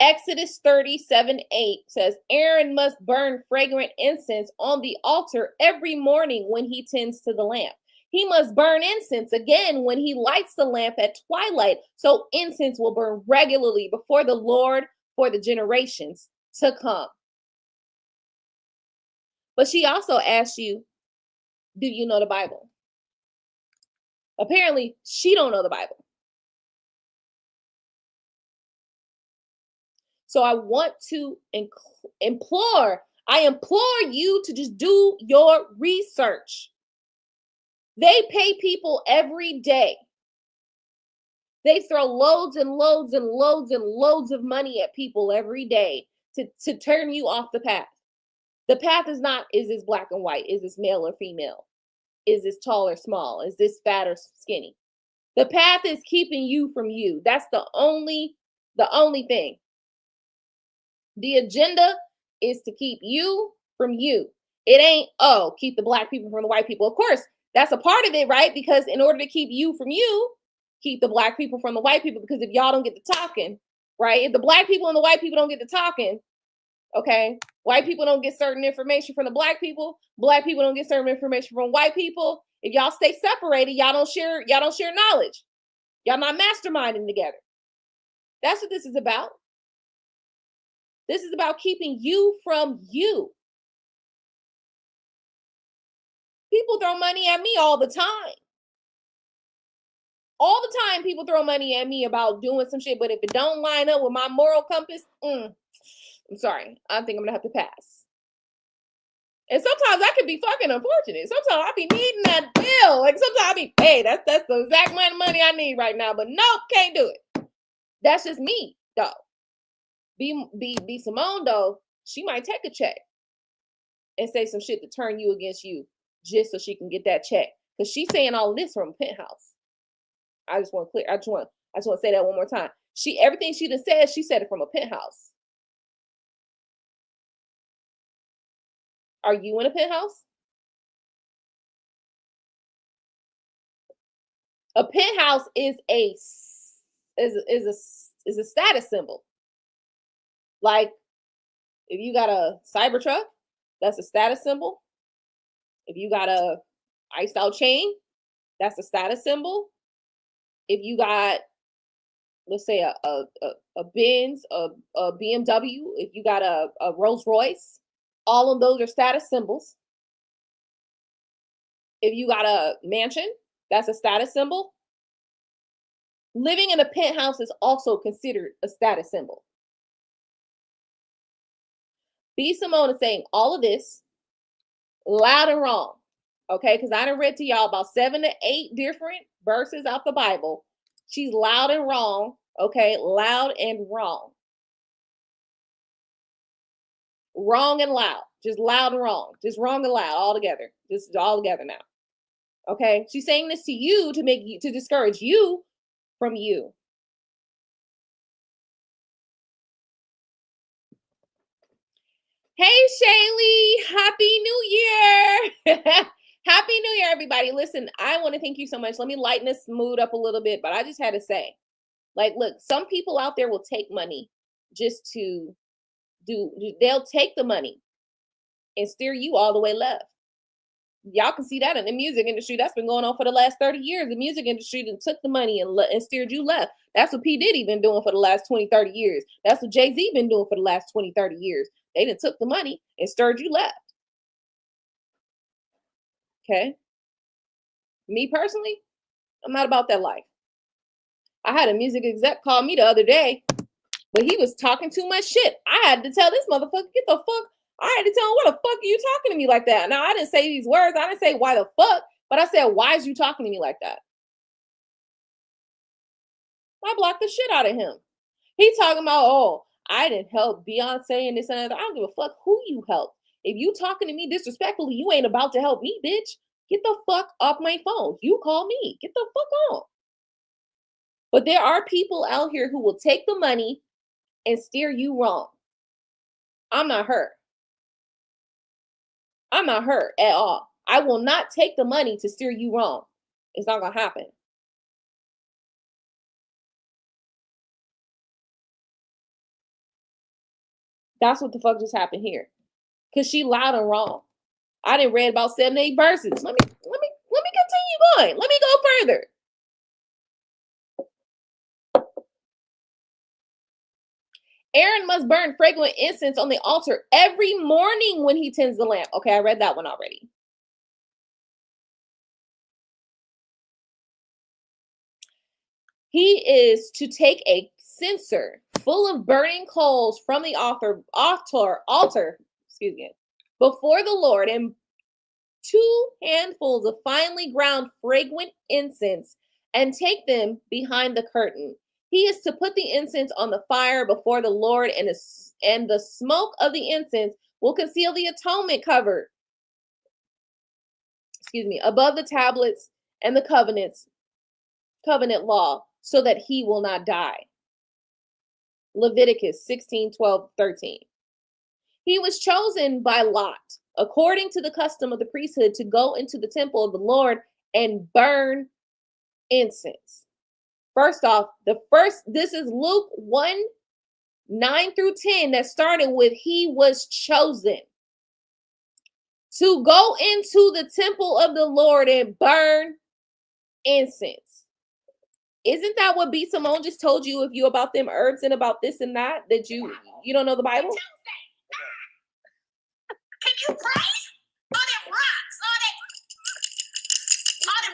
Exodus 37:8 says, Aaron must burn fragrant incense on the altar every morning when he tends to the lamp. He must burn incense again when he lights the lamp at twilight. So incense will burn regularly before the Lord for the generations to come. But she also asked you, do you know the Bible? Apparently, she don't know the Bible. So I want to implore you to just do your research. They pay people every day. They throw loads and loads and loads and loads of money at people every day to turn you off the path. The path is not, is this black and white? Is this male or female? Is this tall or small? Is this fat or skinny? The path is keeping you from you. That's the only thing. The agenda is to keep you from you. It ain't, oh, keep the black people from the white people. Of course, that's a part of it, right? Because in order to keep you from you, keep the black people from the white people. Because if y'all don't get to talking, right? If the black people and the white people don't get to talking, okay, white people don't get certain information from the black people don't get certain information from white people. If y'all stay separated, y'all don't share knowledge. Y'all not masterminding together. That's what this is about. This is about keeping you from you. People throw money at me all the time. All the time people throw money at me about doing some shit, but if it don't line up with my moral compass, I'm sorry. I think I'm gonna have to pass. And sometimes that could be fucking unfortunate. Sometimes I be needing that bill. Like sometimes I be, hey, that's the exact amount of money I need right now. But nope, can't do it. That's just me, though. Be Simone, though, she might take a check and say some shit to turn you against you just so she can get that check. Because she's saying all this from a penthouse. I just want to say that one more time. Everything she done said, she said it from a penthouse. Are you in a penthouse? A penthouse is a status symbol. Like if you got a Cybertruck, that's a status symbol. If you got a iced out chain, that's a status symbol. If you got, let's say, a Benz, a BMW, if you got a Rolls Royce, all of those are status symbols. If you got a mansion, that's a status symbol. Living in a penthouse is also considered a status symbol. B. Simone is saying all of this loud and wrong, okay? Because I done read to y'all about 7 to 8 different verses out the Bible. She's loud and wrong, okay? Loud and wrong. Wrong and loud. Just loud and wrong. Just wrong and loud all together. Just all together now. Okay? She's saying this to you to discourage you from you. Hey, Shaylee, Happy New Year. Happy New Year, everybody. Listen, I want to thank you so much. Let me lighten this mood up a little bit, but I just had to say, like, look, some people out there will take money just to they'll take the money and steer you all the way left. Y'all can see that in the music industry. That's been going on for the last 30 years. The music industry took the money and steered you left. That's what P. Diddy been doing for the last 20, 30 years. That's what Jay-Z been doing for the last 20, 30 years. They done took the money and stirred you left. Okay? Me personally, I'm not about that life. I had a music exec call me the other day, but he was talking too much shit. I had to tell this motherfucker, get the fuck. I had to tell him, what the fuck are you talking to me like that? Now, I didn't say these words. I didn't say why the fuck, but I said, why is you talking to me like that? I blocked the shit out of him. He talking about, oh, I didn't help Beyonce and this and that. I don't give a fuck who you helped. If you talking to me disrespectfully, you ain't about to help me, bitch. Get the fuck off my phone. You call me. Get the fuck on. But there are people out here who will take the money and steer you wrong. I'm not her. I'm not her at all. I will not take the money to steer you wrong. It's not going to happen. That's what the fuck just happened here. Cause she loud and wrong. I didn't read about 7, 8 verses. Let me continue going. Let me go further. Aaron must burn fragrant incense on the altar every morning when he tends the lamp. Okay, I read that one already. He is to take a censer full of burning coals from the altar, before the Lord, and 2 handfuls of finely ground fragrant incense and take them behind the curtain. He is to put the incense on the fire before the Lord, and the smoke of the incense will conceal the atonement cover, above the tablets and the covenant law, so that he will not die. Leviticus 16, 12, 13. He was chosen by lot, according to the custom of the priesthood, to go into the temple of the Lord and burn incense. First off, this is Luke 1, 9 through 10, that started with he was chosen to go into the temple of the Lord and burn incense. Isn't that what B. Simone just told you if you about them herbs and about this and that you don't know the Bible? Can you pray? All them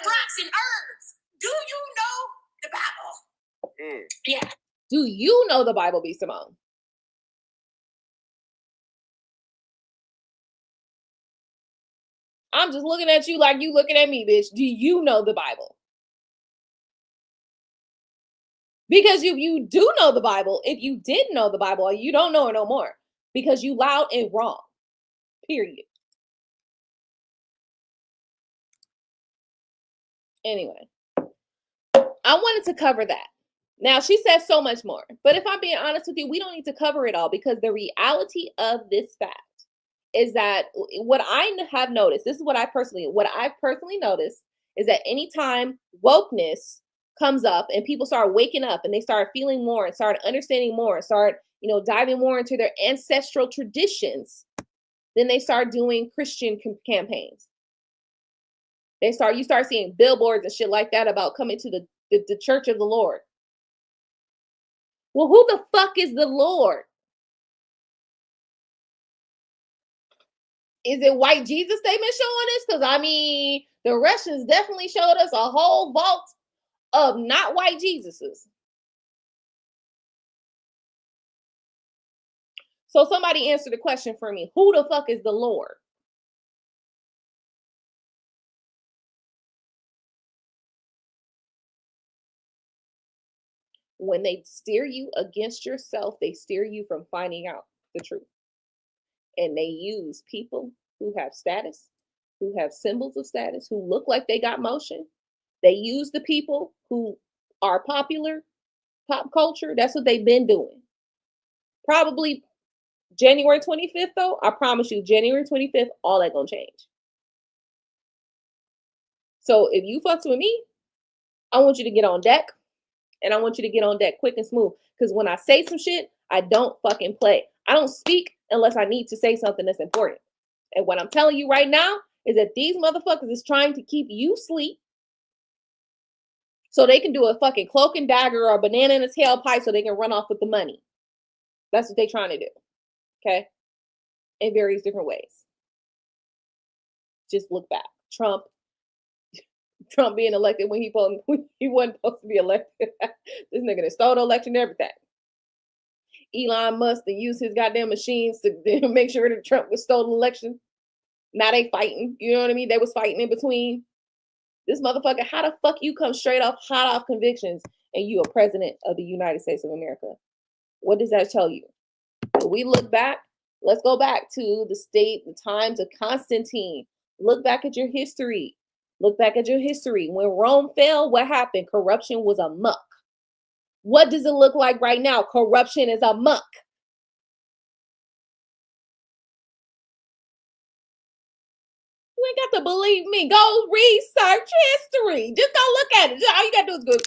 rocks and herbs. Do you know the Bible? Yeah. Do you know the Bible, B. Simone? I'm just looking at you like you looking at me, bitch. Do you know the Bible? Because you do know the Bible, if you didn't know the Bible, you don't know it no more. Because you loud and wrong. Period. Anyway, I wanted to cover that. Now, she says so much more. But if I'm being honest with you, we don't need to cover it all, because the reality of this fact is that what I have noticed, this is what I've personally noticed, is that anytime wokeness comes up and people start waking up and they start feeling more and start understanding more and start, diving more into their ancestral traditions, then they start doing Christian campaigns. You start seeing billboards and shit like that about coming to the church of the Lord. Well, who the fuck is the Lord? Is it white Jesus they've been showing us? Because, the Russians definitely showed us a whole vault of not white Jesuses. So somebody answer the question for me. Who the fuck is the Lord? When they steer you against yourself, they steer you from finding out the truth. And they use people who have status, who have symbols of status, who look like they got motion. They use the people who are popular, pop culture. That's what they've been doing. Probably January 25th, though, I promise you, January 25th, all that gonna change. So if you fucks with me, I want you to get on deck, and I want you to get on deck quick and smooth. Because when I say some shit, I don't fucking play. I don't speak unless I need to say something that's important. And what I'm telling you right now is that these motherfuckers is trying to keep you asleep so they can do a fucking cloak and dagger or a banana in a tailpipe so they can run off with the money. That's what they're trying to do. Okay? In various different ways. Just look back. Trump being elected when he wasn't supposed to be elected. This nigga that stole the election and everything. Elon Musk to use his goddamn machines to make sure that Trump was stolen election. Now they fighting. You know what I mean? They was fighting in between. This motherfucker, how the fuck you come straight off, hot off convictions, and you a president of the United States of America? What does that tell you? When we look back, let's go back to the times of Constantine. Look back at your history. Look back at your history. When Rome fell, what happened? Corruption was amok. What does it look like right now? Corruption is amok. You ain't got to believe me. Go research history. Just go look at it. All you got to do is go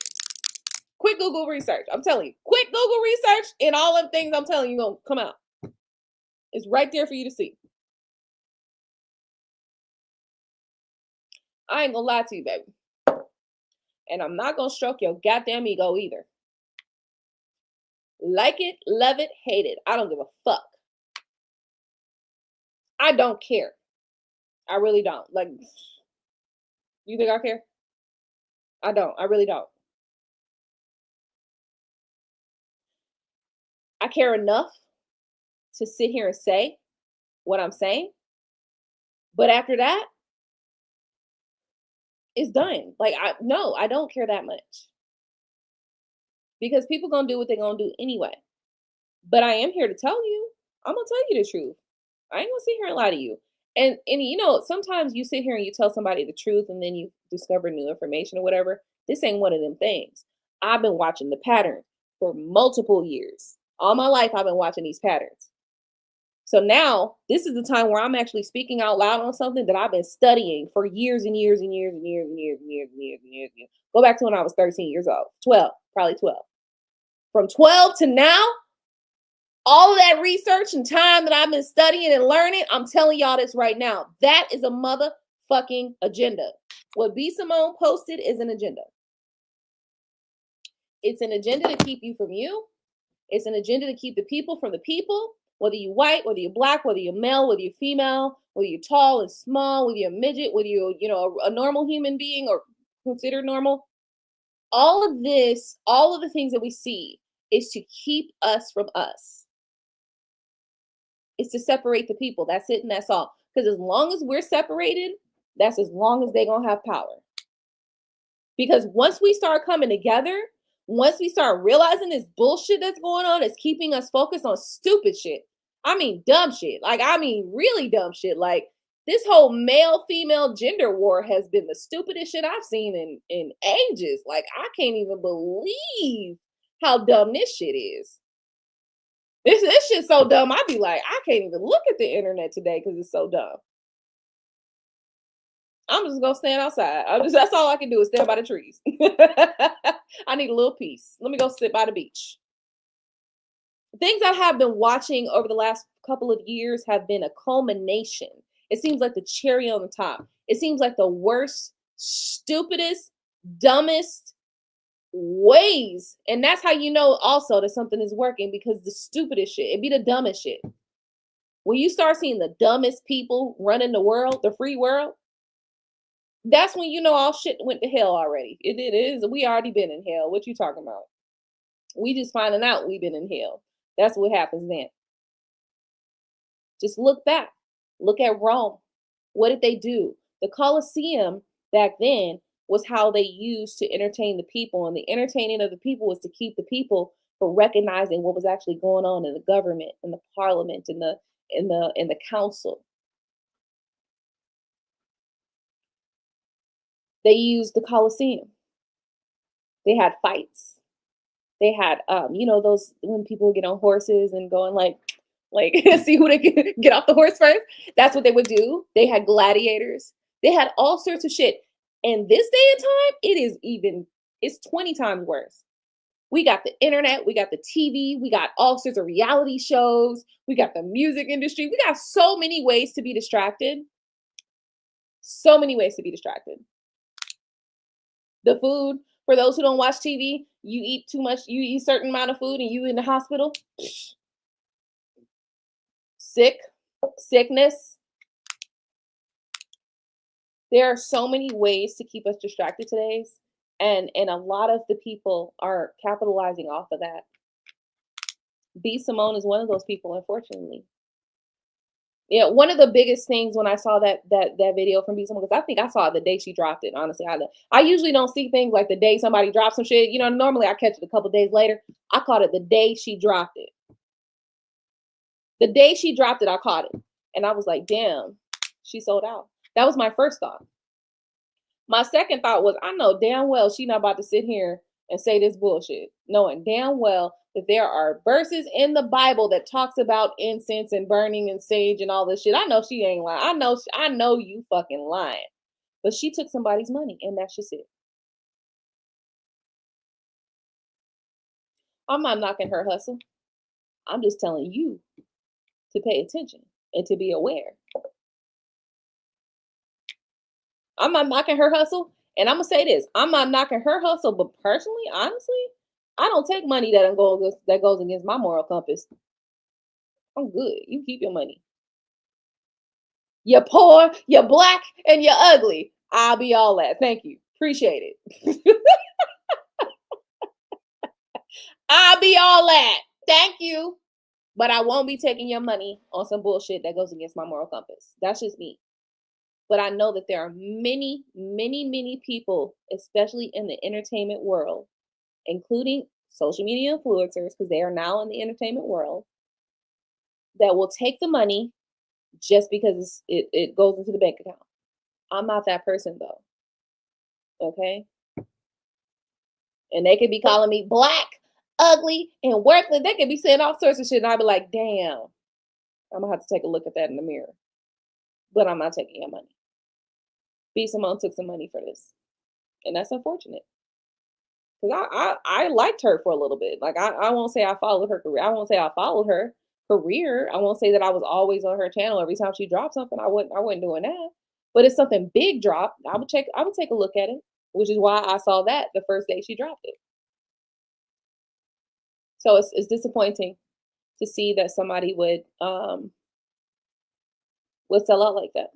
quick Google research. I'm telling you. Quick Google research and all them things I'm telling you going to come out. It's right there for you to see. I ain't going to lie to you, baby. And I'm not going to stroke your goddamn ego either. Like it, love it, hate it. I don't give a fuck. I don't care. I really don't. Like, you think I care? I don't. I really don't. I care enough to sit here and say what I'm saying. But after that, It's done. Like I don't care that much because people gonna do what they're gonna do anyway. But I am here to tell you. I'm gonna tell you the truth. I ain't gonna sit here and lie to you. And sometimes you sit here and you tell somebody the truth and then you discover new information or whatever. This ain't one of them things. I've been watching the pattern for multiple years. All my life I've been watching these patterns. So now this is the time where I'm actually speaking out loud on something that I've been studying for years and years and years and years and years and years and years and years. And years. Go back to when I was 13 years old, 12, probably 12. From 12 to now, all of that research and time that I've been studying and learning, I'm telling y'all this right now. That is a motherfucking agenda. What B. Simone posted is an agenda. It's an agenda to keep you from you. It's an agenda to keep the people from the people. Whether you're white, whether you're black, whether you're male, whether you're female, whether you're tall and small, whether you're a midget, whether you're, a normal human being or considered normal. All of this, all of the things that we see is to keep us from us. It's to separate the people. That's it and that's all. Because as long as we're separated, that's as long as they're going to have power. Because once we start coming together, once we start realizing this bullshit that's going on, it's keeping us focused on stupid shit. I mean, dumb shit. Really dumb shit. Like, this whole male-female gender war has been the stupidest shit I've seen in ages. Like, I can't even believe how dumb this shit is. This shit's so dumb. I'd be like, I can't even look at the internet today because it's so dumb. I'm just gonna stand outside. That's all I can do is stand by the trees. I need a little peace. Let me go sit by the beach. Things I have been watching over the last couple of years have been a culmination. It seems like the cherry on the top. It seems like the worst, stupidest, dumbest ways. And that's how you know also that something is working, because the stupidest shit, it be the dumbest shit. When you start seeing the dumbest people running the world, the free world, that's when you know all shit went to hell already. It is. We already been in hell. What you talking about? We just finding out we've been in hell. That's what happens then. Just look back. Look at Rome. What did they do? The Colosseum back then was how they used to entertain the people, and the entertaining of the people was to keep the people from recognizing what was actually going on in the government, in the parliament, in the council. They used the Colosseum. They had fights. They had, those when people get on horses and going like see who they can get off the horse first. That's what they would do. They had gladiators. They had all sorts of shit. And this day and time, it's 20 times worse. We got the internet, we got the TV, we got all sorts of reality shows, we got the music industry. We got so many ways to be distracted. So many ways to be distracted. The food, for those who don't watch TV, you eat too much, you eat a certain amount of food and you in the hospital. Sickness. There are so many ways to keep us distracted today. And a lot of the people are capitalizing off of that. B. Simone is one of those people, unfortunately. Yeah, one of the biggest things when I saw that video from B. Simone, because I think I saw it the day she dropped it. Honestly, I usually don't see things like the day somebody drops some shit. Normally I catch it a couple days later. I caught it the day she dropped it. The day she dropped it, I caught it, and I was like, "Damn, she sold out." That was my first thought. My second thought was, I know damn well she not about to sit here and say this bullshit, knowing damn well that there are verses in the Bible that talks about incense and burning and sage and all this shit. I know she ain't lying. I know you fucking lying. But she took somebody's money, and that's just it. I'm not knocking her hustle. I'm just telling you to pay attention and to be aware. I'm not knocking her hustle. And I'm going to say this. I'm not knocking her hustle, but personally, honestly, I don't take money that goes against my moral compass. I'm good. You keep your money. You're poor, you're black, and you're ugly. I'll be all that. Thank you. Appreciate it. I'll be all that. Thank you. But I won't be taking your money on some bullshit that goes against my moral compass. That's just me. But I know that there are many, many, many people, especially in the entertainment world, including social media influencers, because they are now in the entertainment world, that will take the money just because it goes into the bank account. I'm not that person though. Okay. And they could be calling me black, ugly, and worthless. They could be saying all sorts of shit. And I'd be like, damn, I'm gonna have to take a look at that in the mirror. But I'm not taking your money. B Simone took some money for this. And that's unfortunate. Because I liked her for a little bit. Like I won't say I followed her career. I won't say I followed her career. I won't say that I was always on her channel every time she dropped something. I wasn't doing that. But if something big dropped, I would take a look at it, which is why I saw that the first day she dropped it. So it's disappointing to see that somebody would sell out like that.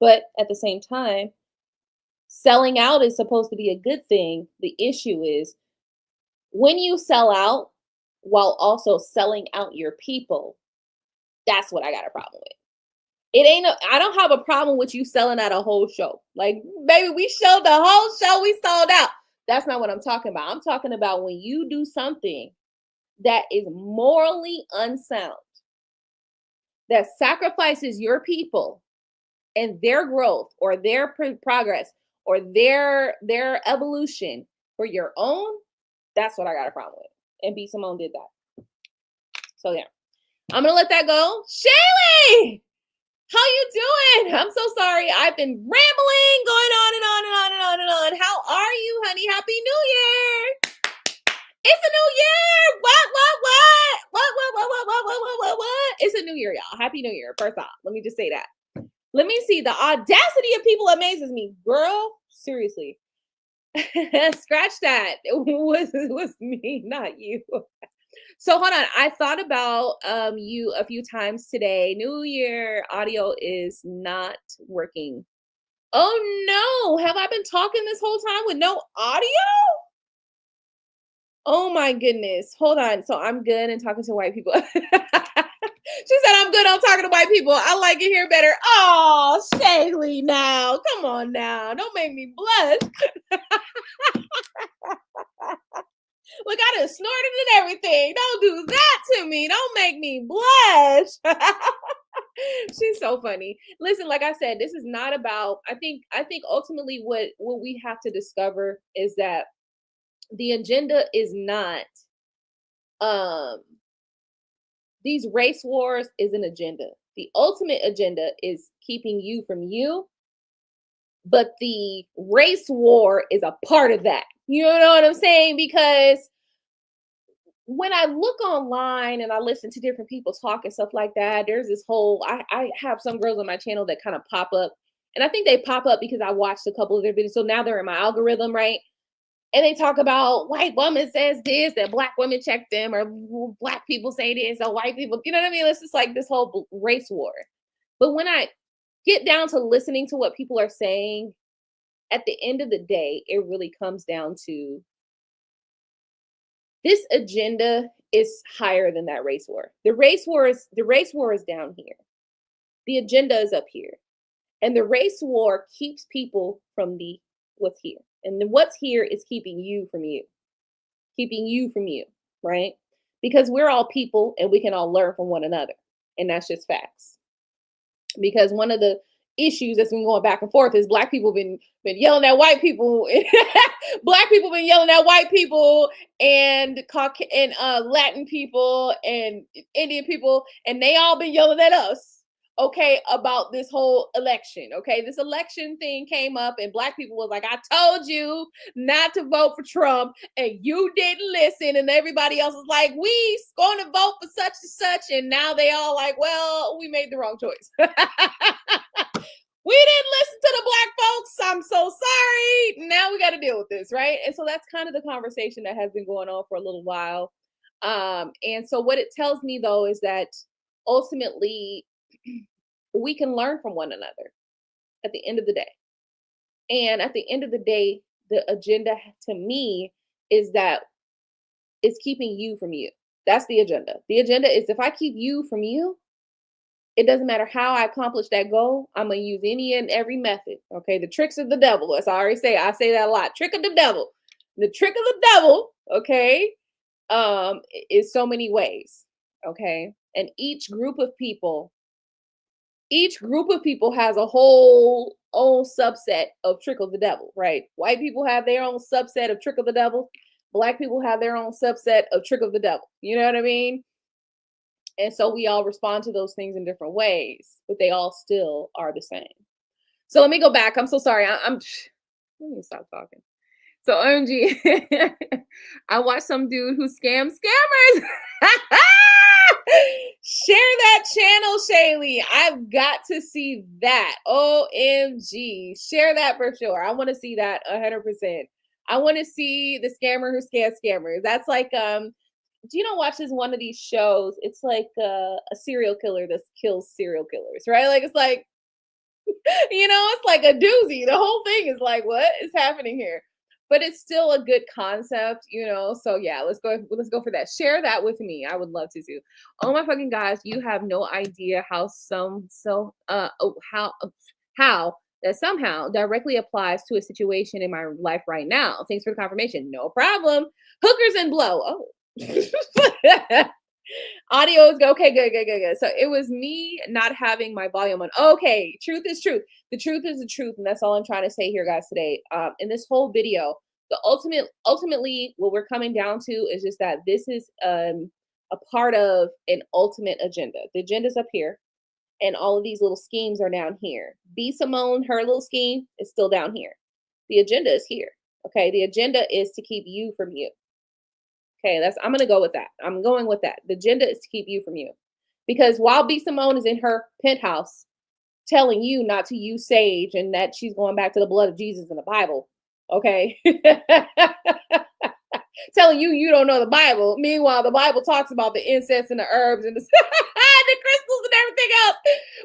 But at the same time, selling out is supposed to be a good thing. The issue is when you sell out while also selling out your people, that's what I got a problem with. I don't have a problem with you selling out a whole show. Like, baby, we showed the whole show, we sold out. That's not what I'm talking about. I'm talking about when you do something that is morally unsound, that sacrifices your people and their growth or their progress or their evolution for your own, that's what I got a problem with. And B Simone did that. So yeah, I'm gonna let that go. Shaylee, how you doing? I'm so sorry. I've been rambling, going on and on and on and on and on. How are you, honey? Happy New Year! It's a new year. What? It's a new year, y'all. Happy New Year. First off, let me just say that. Let me see. The audacity of people amazes me, girl. Seriously. Scratch that. It was me, not you. So hold on. I thought about you a few times today. New Year audio is not working. Oh no. Have I been talking this whole time with no audio? Oh my goodness. Hold on. So I'm good and talking to white people. She said I'm good on talking to white people. I like it here better. Oh, Shaylee now. Come on now. Don't make me blush. Look, I done snorted and everything. Don't do that to me. Don't make me blush. She's so funny. Listen, like I said, this is not about, I think ultimately what we have to discover is that the agenda is not um these race wars is an agenda. The ultimate agenda is keeping you from you, but the race war is a part of that. You know what I'm saying? Because when I look online and I listen to different people talk and stuff like that, there's this whole I have some girls on my channel that kind of pop up. And I think they pop up because I watched a couple of their videos. So now they're in my algorithm, right? And they talk about white woman says this, that black women check them, or black people say this, or white people, you know what I mean? It's just like this whole race war. But when I get down to listening to what people are saying, at the end of the day, it really comes down to this agenda is higher than that race war. The race war is down here. The agenda is up here. And the race war keeps people from the what's here. And the what's here is keeping you from you. Keeping you from you, right? Because we're all people and we can all learn from one another. And that's just facts. Because one of the issues that's been going back and forth is black people been yelling at white people. Black people been yelling at white people and Latin people and Indian people, and they all been yelling at us, okay, about this whole election. Okay, this election thing came up and black people was like, I told you not to vote for Trump and you didn't listen, and everybody else was like, we going to vote for such and such, and now they all like, well, we made the wrong choice. We didn't listen to the black folks. I'm so sorry. Now we got to deal with this, right? And so that's kind of the conversation that has been going on for a little while. And so what it tells me though is that ultimately we can learn from one another at the end of the day. And at the end of the day, the agenda to me is that it's keeping you from you. That's the agenda. The agenda is if I keep you from you, It doesn't matter how I accomplish that goal. I'm gonna use any and every method. Okay, the tricks of the devil. As I already say, I say that a lot. Trick of the devil. The trick of the devil. Okay, is so many ways. Okay, and each group of people has a whole own subset of trick of the devil. Right? White people have their own subset of trick of the devil. Black people have their own subset of trick of the devil. You know what I mean? And so we all respond to those things in different ways, but they all still are the same. So let me go back. I'm so sorry. I'm let me stop talking. So OMG, I watched some dude who scams scammers. Share that channel, Shaylee. I've got to see that. OMG. Share that for sure. I want to see that 100%. I want to see the scammer who scams scammers. That's like do you know watches one of these shows? It's like a serial killer that kills serial killers, right? Like it's like it's like a doozy. The whole thing is like, what is happening here? But it's still a good concept. So yeah, let's go for that. Share that with me. I would love to too. Oh my fucking gosh, you have no idea how that somehow directly applies to a situation in my life right now. Thanks for the confirmation. No problem. Hookers and blow. Oh. Audio is go. Okay, good, good, good, good. So it was me not having my volume on. Okay, truth is truth. The truth is the truth, and that's all I'm trying to say here, guys, today. In this whole video, ultimately, what we're coming down to is just that this is a part of an ultimate agenda. The agenda's up here, and all of these little schemes are down here. B Simone, her little scheme is still down here. The agenda is here. Okay, the agenda is to keep you from you. Okay, I'm gonna go with that. I'm going with that. The agenda is to keep you from you. Because while B Simone is in her penthouse telling you not to use sage and that she's going back to the blood of Jesus in the Bible, okay? Telling you don't know the Bible. Meanwhile, the Bible talks about the incense and the herbs and the, the crystals and everything else.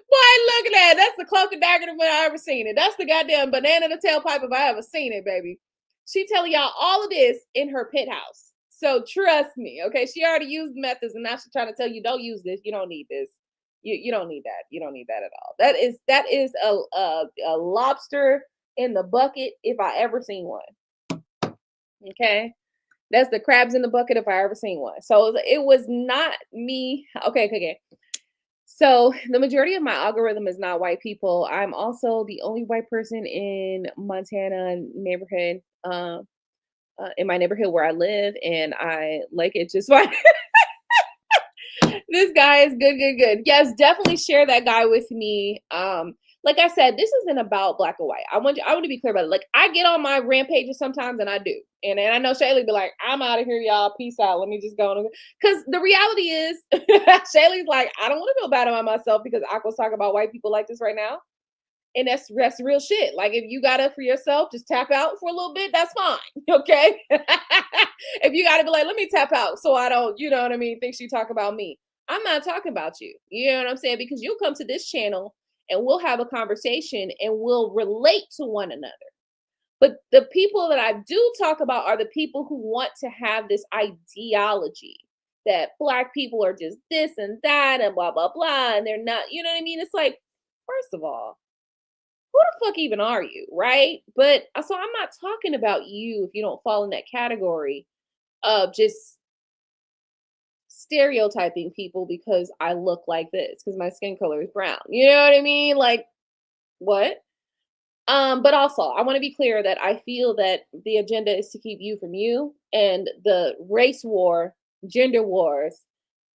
Boy, look at that. That's the cloak and dagger if I ever seen it. That's the goddamn banana in the tailpipe if I ever seen it, baby. She telling y'all all of this in her penthouse. So trust me, okay? She already used methods, and now she's trying to tell you, don't use this. You don't need this. You don't need that. You don't need that at all. That is a lobster in the bucket if I ever seen one. Okay, that's the crabs in the bucket if I ever seen one. So it was not me. Okay. So the majority of my algorithm is not white people. I'm also the only white person in Montana neighborhood. In my neighborhood where I live, and I like it just fine. This guy is good, good, good. Yes, definitely share that guy with me. Like I said, this isn't about black or white. I want to be clear about it. Like I get on my rampages sometimes, and I do, and I know Shaylee be like, "I'm out of here, y'all. Peace out. Let me just go." Because the reality is, Shaylee's like, I don't want to feel bad about myself because Aqua's talking about white people like this right now. And that's real shit. Like if you gotta for yourself, just tap out for a little bit, that's fine. Okay. If you gotta be like, let me tap out so I don't, you know what I mean, think she talk about me. I'm not talking about you. You know what I'm saying? Because you'll come to this channel and we'll have a conversation and we'll relate to one another. But the people that I do talk about are the people who want to have this ideology that black people are just this and that and blah blah blah. And they're not, you know what I mean? It's like, first of all, who the fuck even are you, right? But so I'm not talking about you if you don't fall in that category of just stereotyping people because I look like this, because my skin color is brown. You know what I mean? Like, what? But also I want to be clear that I feel that the agenda is to keep you from you, and the race war, gender wars,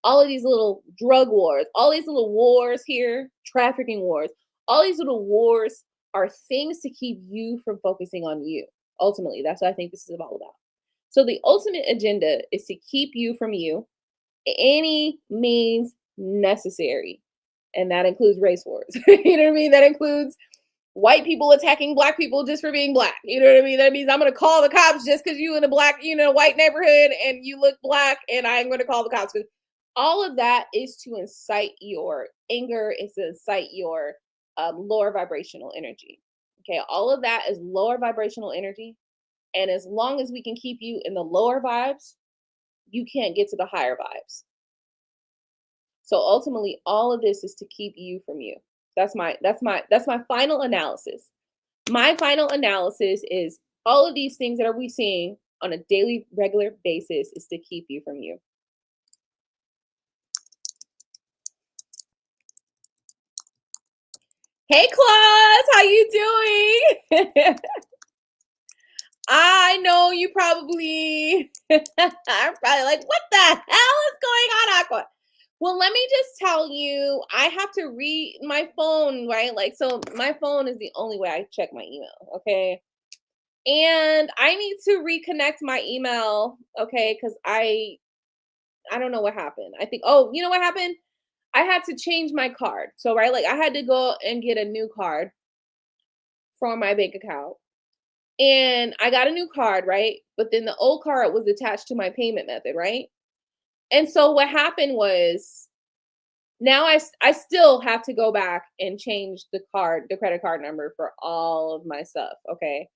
all of these little drug wars, all these little wars here, trafficking wars, all these little wars are things to keep you from focusing on you. Ultimately, that's what I think this is all about. So the ultimate agenda is to keep you from you any means necessary. And that includes race wars. You know what I mean? That includes white people attacking black people just for being black. You know what I mean? That means I'm going to call the cops just because you in a black, white neighborhood and you look black, and I'm going to call the cops. All of that is to incite your anger, is to incite your lower vibrational energy. Okay, all of that is lower vibrational energy. And as long as we can keep you in the lower vibes, you can't get to the higher vibes. So ultimately, all of this is to keep you from you. That's my final analysis. My final analysis is all of these things that are we seeing on a daily, regular basis is to keep you from you. Hey, Claus, how you doing? I know you probably are probably like, what the hell is going on, Aqua? Well, let me just tell you, I have to read my phone, right? Like, so my phone is the only way I check my email, okay? And I need to reconnect my email, okay? Because I don't know what happened. I think, oh, you know what happened? I had to change my card. So, right, like I had to go and get a new card for my bank account. And I got a new card, right? But then the old card was attached to my payment method, right? And so what happened was now I still have to go back and change the credit card number for all of my stuff, okay?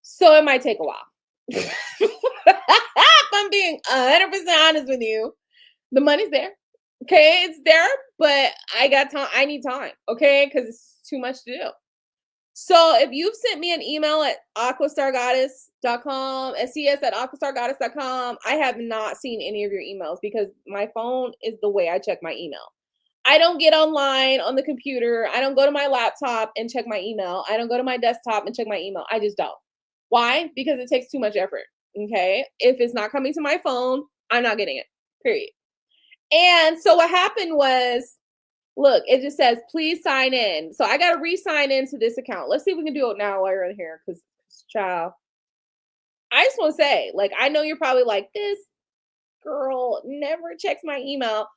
So it might take a while. If I'm being 100% honest with you, the money's there. Okay, it's there, but I got time. I need time, okay? Because it's too much to do. So if you've sent me an email at aquastargoddess.com, SES at aquastargoddess.com, I have not seen any of your emails because my phone is the way I check my email. I don't get online on the computer. I don't go to my laptop and check my email. I don't go to my desktop and check my email. I just don't. Why? Because it takes too much effort. Okay. If it's not coming to my phone, I'm not getting it. Period. And so what happened was, look, it just says, please sign in. So I got to re-sign into this account. Let's see if we can do it now while you're in here. Because, child, I just want to say, like, I know you're probably like, this girl never checks my email.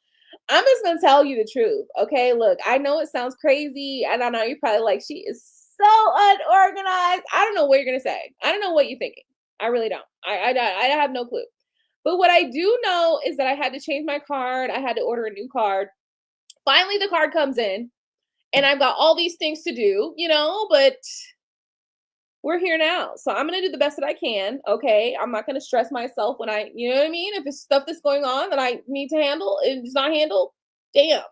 I'm just going to tell you the truth. Okay. Look, I know it sounds crazy. And I know you're probably like, she is so unorganized. I don't know what you're going to say. I don't know what you're thinking. I really don't. I have no clue. But what I do know is that I had to change my card. I had to order a new card. Finally, the card comes in, and I've got all these things to do, but we're here now. So I'm going to do the best that I can. Okay. I'm not going to stress myself when you know what I mean? If it's stuff that's going on that I need to handle, and it's not handled, damn.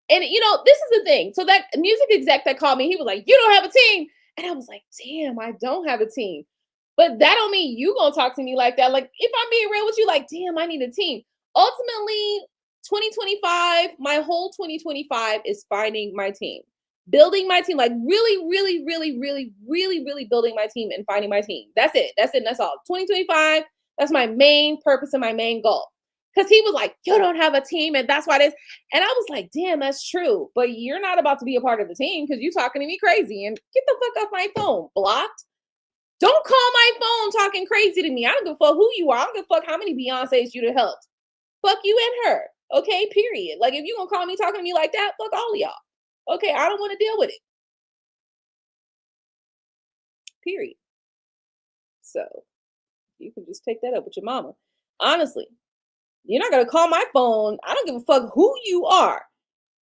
And, this is the thing. So that music exec that called me, he was like, you don't have a team. And I was like, damn, I don't have a team. But that don't mean you gonna talk to me like that. Like, if I'm being real with you, like, damn, I need a team. Ultimately, 2025, my whole 2025 is finding my team, building my team, like really, really, really, really, really, really building my team and finding my team. That's it. That's it. And that's all. 2025, that's my main purpose and my main goal. Because he was like, you don't have a team, and that's why this. And I was like, damn, that's true. But you're not about to be a part of the team because you're talking to me crazy. And get the fuck off my phone. Blocked. Don't call my phone talking crazy to me. I don't give a fuck who you are. I don't give a fuck how many Beyonces you'd have helped. Fuck you and her. Okay, period. Like, if you gonna call me talking to me like that, fuck all of y'all. Okay, I don't want to deal with it. Period. So you can just take that up with your mama. Honestly, you're not gonna call my phone. I don't give a fuck who you are.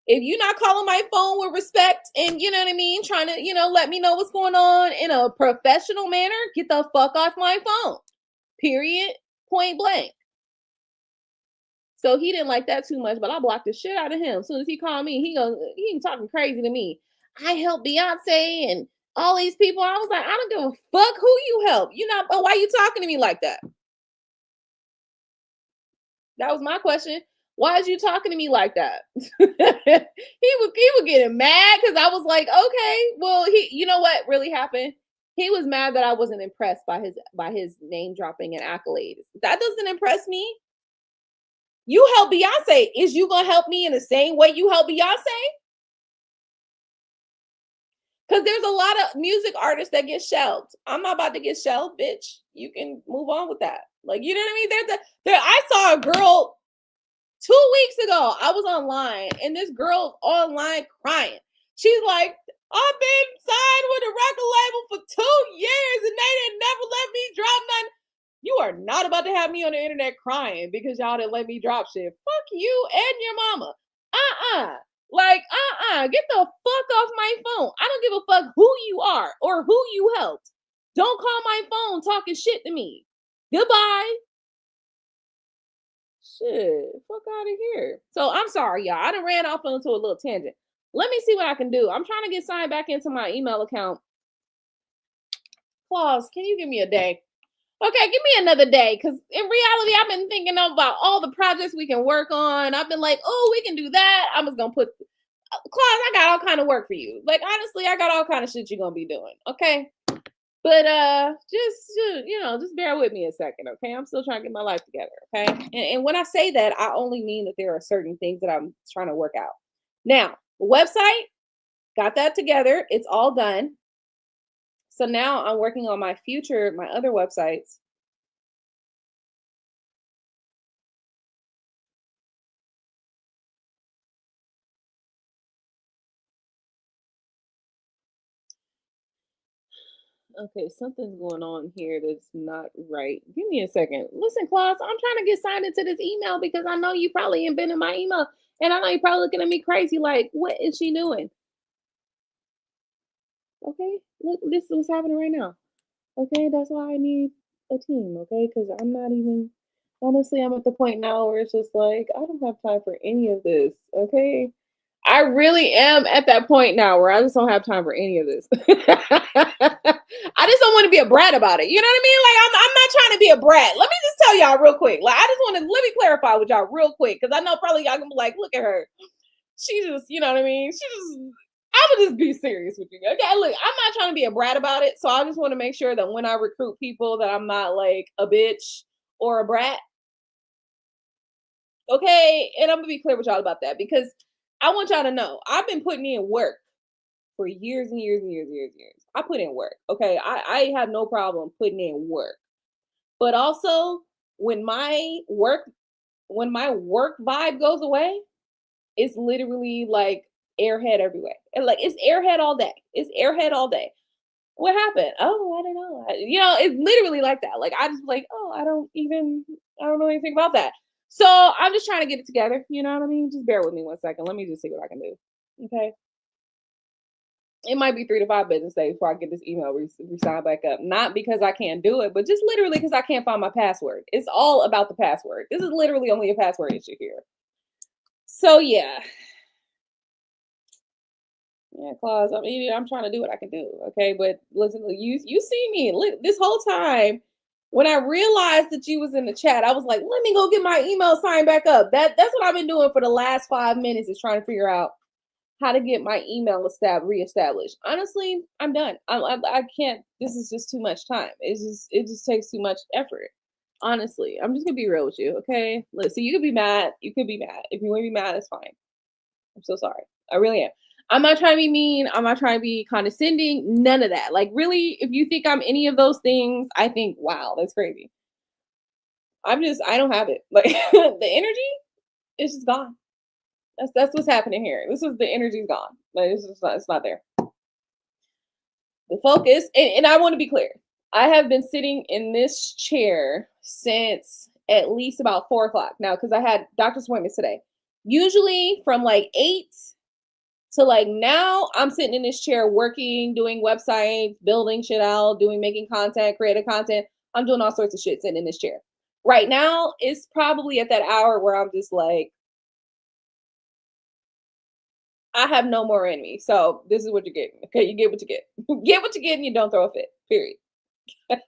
If you're not calling my phone with respect and you know what I mean, trying to, let me know what's going on in a professional manner, get the fuck off my phone. Period. Point blank. So he didn't like that too much, but I blocked the shit out of him. As soon as he called me, he talking crazy to me. I helped Beyonce and all these people. I was like, I don't give a fuck who you help. Why you talking to me like that? That was my question. Why is you talking to me like that? he was getting mad because I was like, okay, well, you know what really happened? He was mad that I wasn't impressed by his name dropping and accolades. That doesn't impress me. You help Beyonce. Is you gonna help me in the same way you help Beyonce? Because there's a lot of music artists that get shelved. I'm not about to get shelved, bitch. You can move on with that. Like, you know what I mean? I saw a girl 2 weeks ago. I was online and this girl online crying. She's like, I've been signed with a record label for 2 years and they didn't never let me drop nothing. You are not about to have me on the internet crying because y'all didn't let me drop shit. Fuck you and your mama. Like, get the fuck off my phone. I don't give a fuck who you are or who you helped. Don't call my phone talking shit to me. Goodbye. Shit, fuck out of here. So I'm sorry, y'all. I done ran off onto a little tangent. Let me see what I can do. I'm trying to get signed back into my email account. Claus, can you give me a day? Okay, give me another day. Cause in reality, I've been thinking about all the projects we can work on. I've been like, oh, we can do that. I'm just gonna put Claus, I got all kind of work for you. Like honestly, I got all kind of shit you're gonna be doing. Okay. But just bear with me a second, okay? I'm still trying to get my life together, okay? And when I say that, I only mean that there are certain things that I'm trying to work out. Now, the website, got that together. It's all done. So now I'm working on my other websites. Okay, something's going on here that's not right. Give me a second. Listen, Claus, I'm trying to get signed into this email because I know you probably ain't been in my email. And I know you're probably looking at me crazy, like, what is she doing? Okay, look, this is what's happening right now. Okay, that's why I need a team, okay? Because I'm not even, honestly, I'm at the point now where it's just like, I don't have time for any of this, okay? I really am at that point now where I just don't have time for any of this. I just don't want to be a brat about it. You know what I mean? Like, I'm not trying to be a brat. Let me just tell y'all real quick. Like, I just want to, let me clarify with y'all real quick because I know probably y'all gonna be like, look at her. She just, you know what I mean? She just, I would just be serious with you. Okay, look, I'm not trying to be a brat about it. So I just want to make sure that when I recruit people that I'm not like a bitch or a brat. Okay. And I'm gonna be clear with y'all about that because I want y'all to know I've been putting in work for years and years and years and years and years. I put in work. Okay. I have no problem putting in work. But also when my work when my work vibe goes away, it's literally like airhead everywhere. And like it's airhead all day. It's airhead all day. What happened? Oh, I don't know. It's literally like that. Like I just like, oh, I don't know anything about that. So I'm just trying to get it together. You know what I mean? Just bear with me one second. Let me just see what I can do. Okay. It might be 3 to 5 business days before I get this email signed back up. Not because I can't do it, but just literally because I can't find my password. It's all about the password. This is literally only a password issue here. So yeah, yeah, Claus. I mean, I'm trying to do what I can do. Okay, but listen, you see me this whole time. When I realized that you was in the chat, I was like, let me go get my email signed back up. That's what I've been doing for the last 5 minutes is trying to figure out how to get my email reestablished. Honestly, I'm done. I can't. This is just too much time. It just takes too much effort. Honestly, I'm just gonna be real with you. Okay, listen, you could be mad. You could be mad. If you want to be mad, it's fine. I'm so sorry. I really am. I'm not trying to be mean. I'm not trying to be condescending. None of that. Like, really, if you think I'm any of those things, I think, wow, that's crazy. I don't have it. Like, the energy is just gone. That's what's happening here. The energy's gone. Like, it's not there. The focus, and I want to be clear. I have been sitting in this chair since at least about 4 o'clock now because I had doctor's appointments today. Usually from like 8 so like now I'm sitting in this chair working, doing websites, building shit out, making content, creative content. I'm doing all sorts of shit sitting in this chair. Right now, it's probably at that hour where I'm just like, I have no more in me. So this is what you're getting. Okay, you get what you get. Get what you get and you don't throw a fit. Period. I've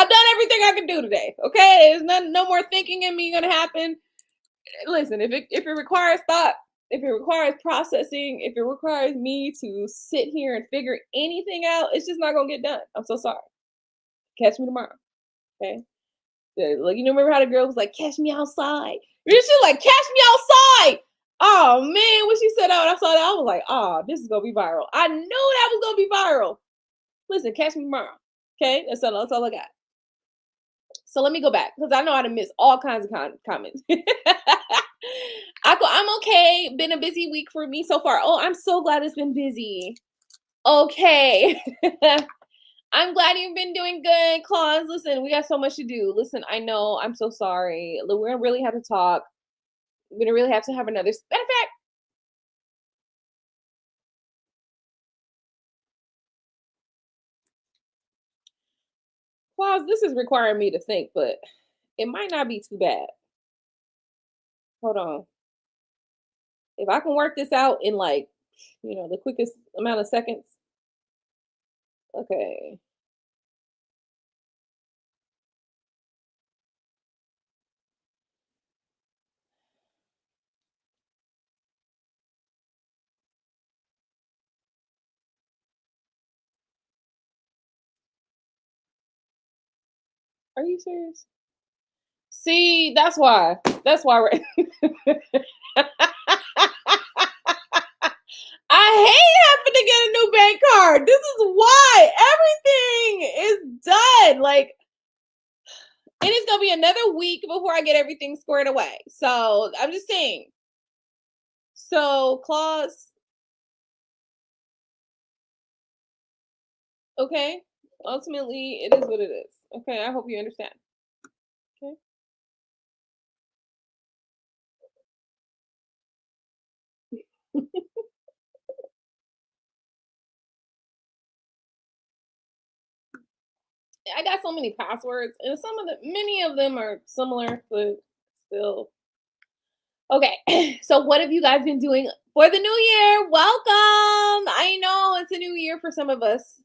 done everything I can do today. Okay. There's no more thinking in me gonna happen. Listen, if it requires thought, if it requires processing, if it requires me to sit here and figure anything out, it's just not gonna get done. I'm so sorry. Catch me tomorrow. Okay. Yeah, like remember how the girl was like, "Catch me outside." She's like, "Catch me outside." Oh man, when she said that, when I saw that, I was like, "Oh, this is gonna be viral." I knew that was gonna be viral. Listen, catch me tomorrow. Okay, that's all I got. So let me go back because I know how to miss all kinds of comments. I'm okay. Been a busy week for me so far. Oh, I'm so glad it's been busy. Okay. I'm glad you've been doing good, Claus. Listen, we got so much to do. Listen, I know. I'm so sorry. We're gonna really have to talk. We're gonna really have to have another. Matter of fact, Claus, this is requiring me to think, but it might not be too bad. Hold on. If I can work this out in like, the quickest amount of seconds. Okay. Are you serious? See, that's why. That's why we're I hate having to get a new bank card. This is why everything is done. Like, it is gonna be another week before I get everything squared away. So I'm just saying. So clause, okay. Ultimately, it is what it is. Okay, I hope you understand. Okay. I got so many passwords, and many of them are similar, but still. Okay, so what have you guys been doing for the new year? Welcome. I know it's a new year for some of us.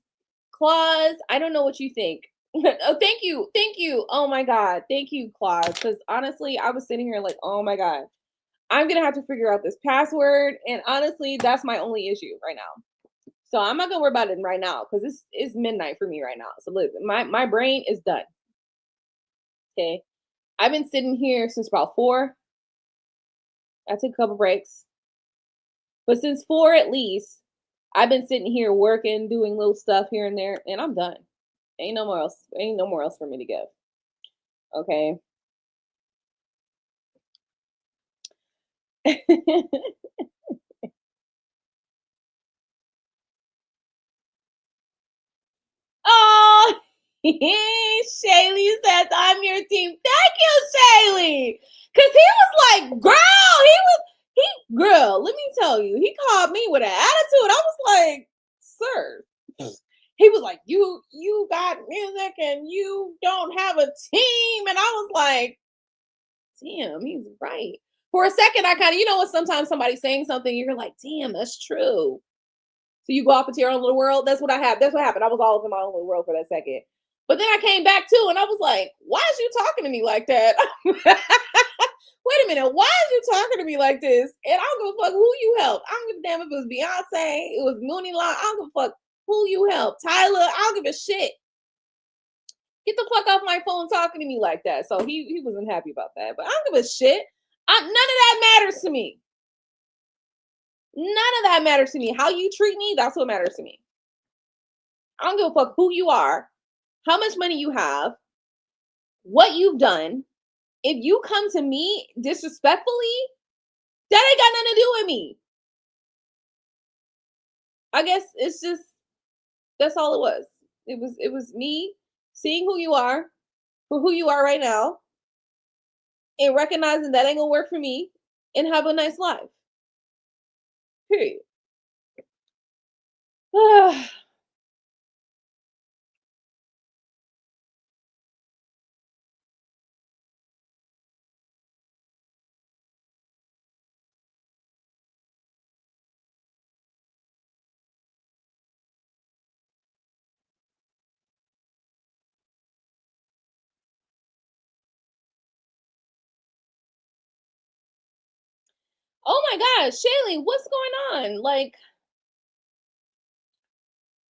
Claus, I don't know what you think. Oh, thank you. Thank you. Oh my God. Thank you, Claus. Because honestly, I was sitting here like, oh my God, I'm going to have to figure out this password. And honestly, that's my only issue right now. So I'm not going to worry about it right now because this is midnight for me right now. So listen, my brain is done. Okay. I've been sitting here since about 4. I took a couple breaks. But since 4 at least, I've been sitting here working, doing little stuff here and there, and I'm done. Ain't no more else. Ain't no more else for me to give. Okay. Oh, Shaylee says I'm your team. Thank you, Shaylee. Cause he was like, girl, girl, let me tell you, he called me with an attitude. I was like, sir. He was like, you got music and you don't have a team. And I was like, damn, he's right. For a second, I kind of, what, sometimes somebody's saying something, you're like, damn, that's true. So you go off into your own little world. That's what I have. That's what happened. I was all in my own little world for that second. But then I came back too, and I was like, why is you talking to me like that? Wait a minute, why is you talking to me like this? And I don't give a fuck who you helped. I don't give a damn if it was Beyonce, it was Mooney Law. I don't give a fuck who you helped. Tyler, I don't give a shit. Get the fuck off my phone talking to me like that. So he wasn't happy about that. But I don't give a shit. None of that matters to me. None of that matters to me. How you treat me, that's what matters to me. I don't give a fuck who you are, how much money you have, what you've done. If you come to me disrespectfully, that ain't got nothing to do with me. I guess it's just that's all it was. It was me seeing who you are for who you are right now and recognizing that ain't gonna work for me and have a nice life. Period. Oh my gosh, Shaylee, what's going on? Like,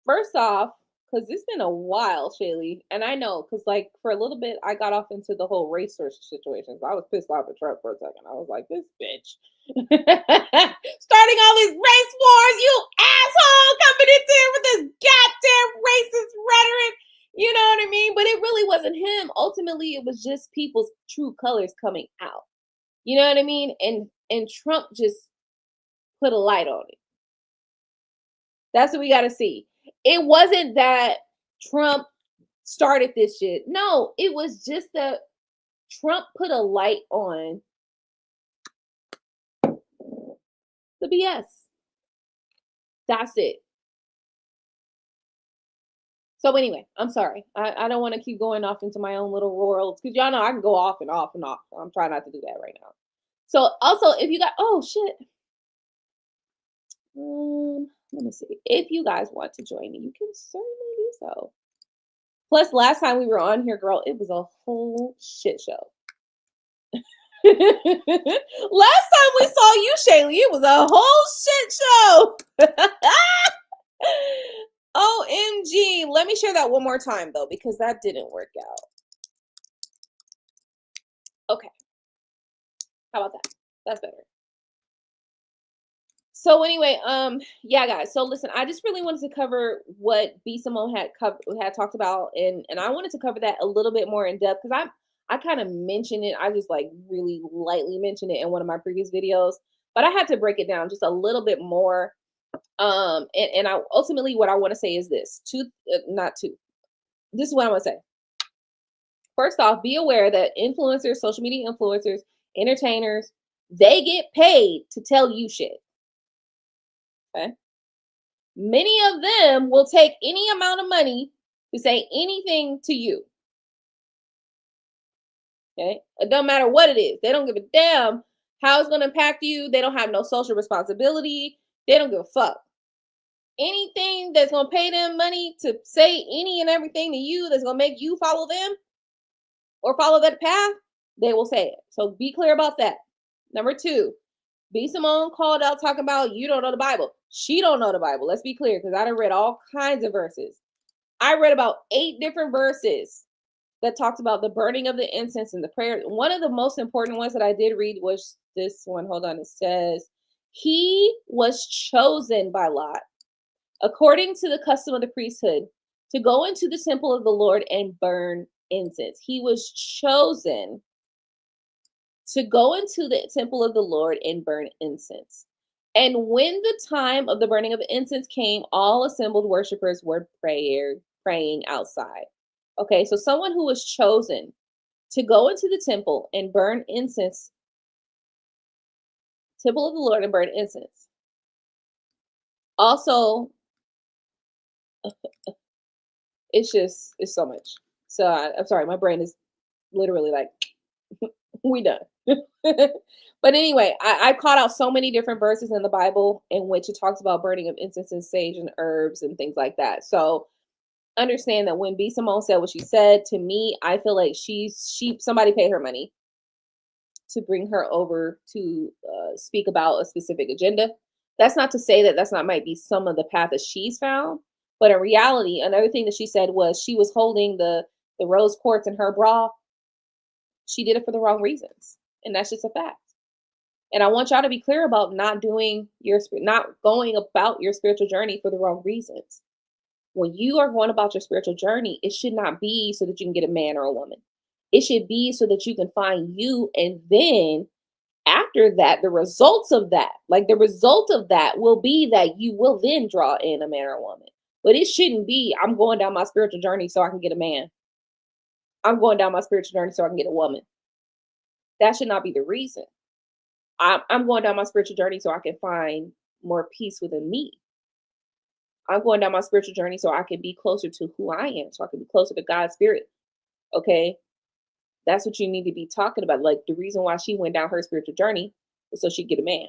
first off, because it's been a while, Shaylee, and I know because like for a little bit I got off into the whole racer situation. So I was pissed off at Trump for a second. I was like, this bitch. Starting all these race wars, you asshole coming in here with this goddamn racist rhetoric. You know what I mean? But it really wasn't him. Ultimately, it was just people's true colors coming out. You know what I mean? And Trump just put a light on it. That's what we got to see. It wasn't that Trump started this shit. No, it was just that Trump put a light on the BS. That's it. So anyway, I'm sorry. I don't want to keep going off into my own little worlds because y'all know I can go off and off and off. I'm trying not to do that right now. So also, if you got, oh shit, let me see. If you guys want to join me, you can certainly do so. Plus, last time we were on here, girl, it was a whole shit show. Last time we saw you, Shaylee, it was a whole shit show. OMG. Let me share that one more time though, because that didn't work out. Okay. How about that? That's better. So anyway, yeah, guys. So listen, I just really wanted to cover what B Simone had talked about, and I wanted to cover that a little bit more in depth because I kind of mentioned it. I just like really lightly mentioned it in one of my previous videos, but I had to break it down just a little bit more. And I ultimately what I want to say is this: not two. This is what I want to say. First off, be aware that influencers, social media influencers, entertainers, they get paid to tell you shit. Okay. Many of them will take any amount of money to say anything to you. Okay. It doesn't matter what it is. They don't give a damn how it's going to impact you. They don't have no social responsibility. They don't give a fuck. Anything that's going to pay them money to say any and everything to you that's going to make you follow them or follow that path, they will say it. So be clear about that. Number two, B Simone called out talking about you don't know the Bible. She don't know the Bible. Let's be clear, because I done read all kinds of verses. I read about 8 different verses that talked about the burning of the incense and the prayer. One of the most important ones that I did read was this one. Hold on. It says, he was chosen by Lot, according to the custom of the priesthood, to go into the temple of the Lord and burn incense. He was chosen to go into the temple of the Lord and burn incense. And when the time of the burning of incense came, all assembled worshipers were praying outside. Okay, so someone who was chosen to go into the temple and burn incense, temple of the Lord and burn incense. Also, it's so much. So I'm sorry, my brain is literally like, we done. But anyway, I caught out so many different verses in the Bible in which it talks about burning of incense and sage and herbs and things like that. So understand that when B Simone said what she said to me, I feel like somebody paid her money to bring her over to speak about a specific agenda. That's not to say that that's not might be some of the path that she's found, but in reality, another thing that she said was she was holding the rose quartz in her bra. She did it for the wrong reasons, and that's just a fact. And I want y'all to be clear about not going about your spiritual journey for the wrong reasons. When you are going about your spiritual journey, it should not be so that you can get a man or a woman. It should be so that you can find you. And then after that, the result of that will be that you will then draw in a man or a woman. But it shouldn't be, I'm going down my spiritual journey so I can get a man. I'm going down my spiritual journey so I can get a woman. That should not be the reason. I'm going down my spiritual journey so I can find more peace within me. I'm going down my spiritual journey so I can be closer to who I am, so I can be closer to God's spirit. Okay. That's what you need to be talking about. Like the reason why she went down her spiritual journey was so she'd get a man.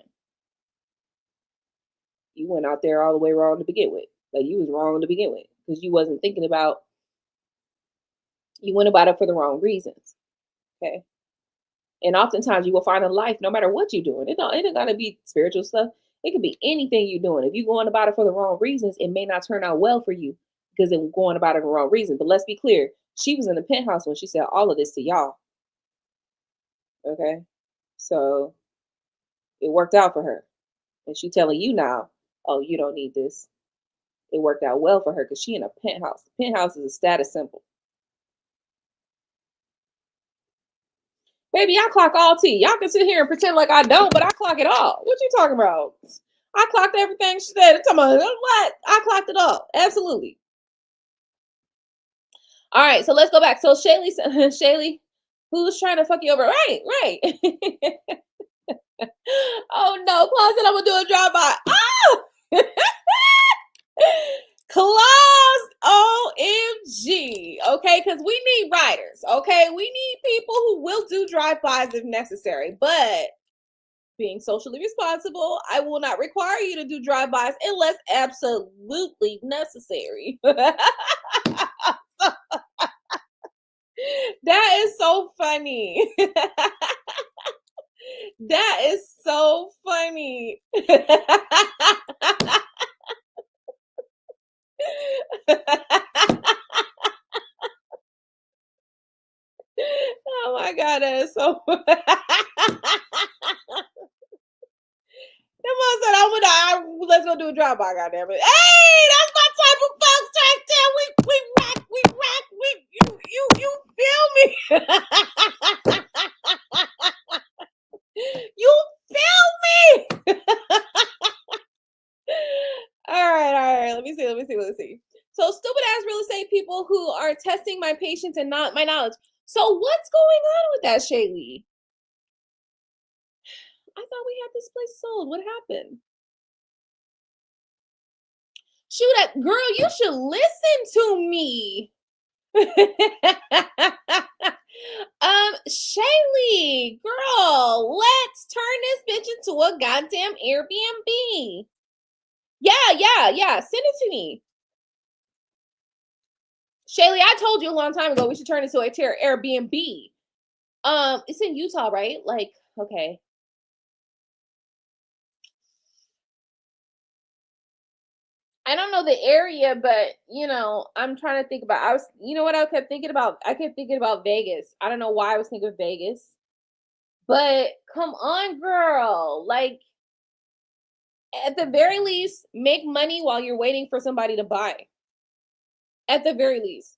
You went out there all the way wrong to begin with. Like you was wrong to begin with because you wasn't thinking about, you went about it for the wrong reasons. Okay. And oftentimes you will find in life, no matter what you're doing, it ain't gotta be spiritual stuff. It could be anything you're doing. If you're going about it for the wrong reasons, it may not turn out well for you because it's going about it for the wrong reason. But let's be clear. She was in the penthouse when she said all of this to y'all. Okay. So it worked out for her. And she telling you now, oh, you don't need this. It worked out well for her because she in a penthouse. The penthouse is a status symbol. Baby, I clock all tea. Y'all can sit here and pretend like I don't, but I clock it all. What you talking about? I clocked everything she said. Talking about what? I clocked it all. Absolutely. All right, so let's go back. So Shaylee, who's trying to fuck you over? Right, right. Oh no, closet, I'm gonna do a drive-by. Oh! Claus, OMG. Okay, because we need riders. Okay, we need people who will do drive-bys if necessary. But being socially responsible. I will not require you to do drive-bys unless absolutely necessary. That is so funny. That is so funny. Oh my god, that is so That man said, let's go do a drive by, goddamn it. Hey, that's my type of folks right there. We rock, you feel me? You feel me? All right. Let me see. So stupid ass real estate people who are testing my patience and not my knowledge. So what's going on with that, Shaylee? I thought we had this place sold. What happened? Shoot, girl, you should listen to me. Shaylee, girl, let's turn this bitch into a goddamn Airbnb. Yeah. Send it to me. Shaylee, I told you a long time ago we should turn it into a Airbnb. It's in Utah, right? Like, okay. I don't know the area, but I'm trying to think about. You know what I kept thinking about? I kept thinking about Vegas. I don't know why I was thinking of Vegas, but come on, girl. Like, at the very least, make money while you're waiting for somebody to buy. At the very least,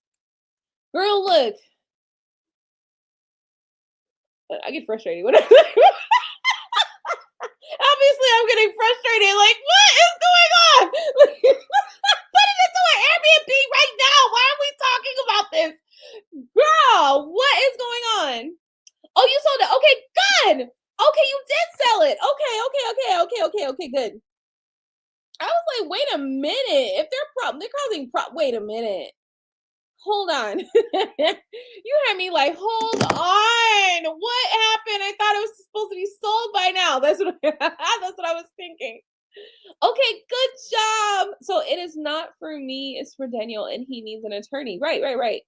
girl, look. I get frustrated when obviously I'm getting frustrated. Like, what is going on? Put it into an Airbnb right now. Why are we talking about this? Girl, what is going on? Oh, you sold it. Okay, good. Okay, you did sell it. Okay, good. I was like, wait a minute. If they're causing wait a minute. Hold on. You had me like, hold on. What happened? I thought it was supposed to be sold by now. That's what that's what I was thinking. Okay, good job. So it is not for me, it's for Daniel, and he needs an attorney. Right.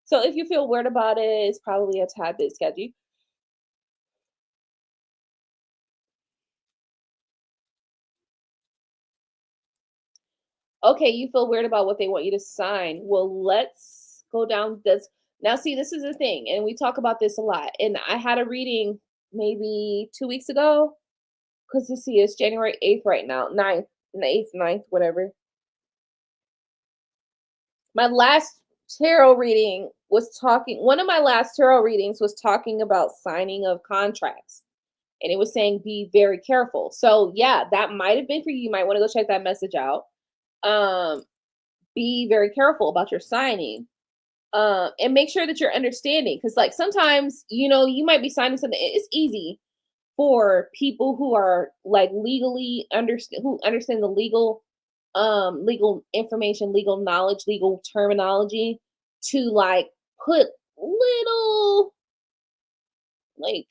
So if you feel weird about it, it's probably a tad bit sketchy. Okay, you feel weird about what they want you to sign. Well, let's go down this. Now, see, this is the thing, and we talk about this a lot. And I had a reading maybe 2 weeks ago, because you see, it's January 8th right now, 9th, 8th, 9th, whatever. My last tarot reading was one of my last tarot readings was talking about signing of contracts. And it was saying be very careful. So yeah, that might have been for you. You might want to go check that message out. Um, be very careful about your signing. And make sure that you're understanding, because like sometimes you might be signing something. It's easy for people who are like who understand the legal information, legal knowledge, legal terminology, to like put little, like,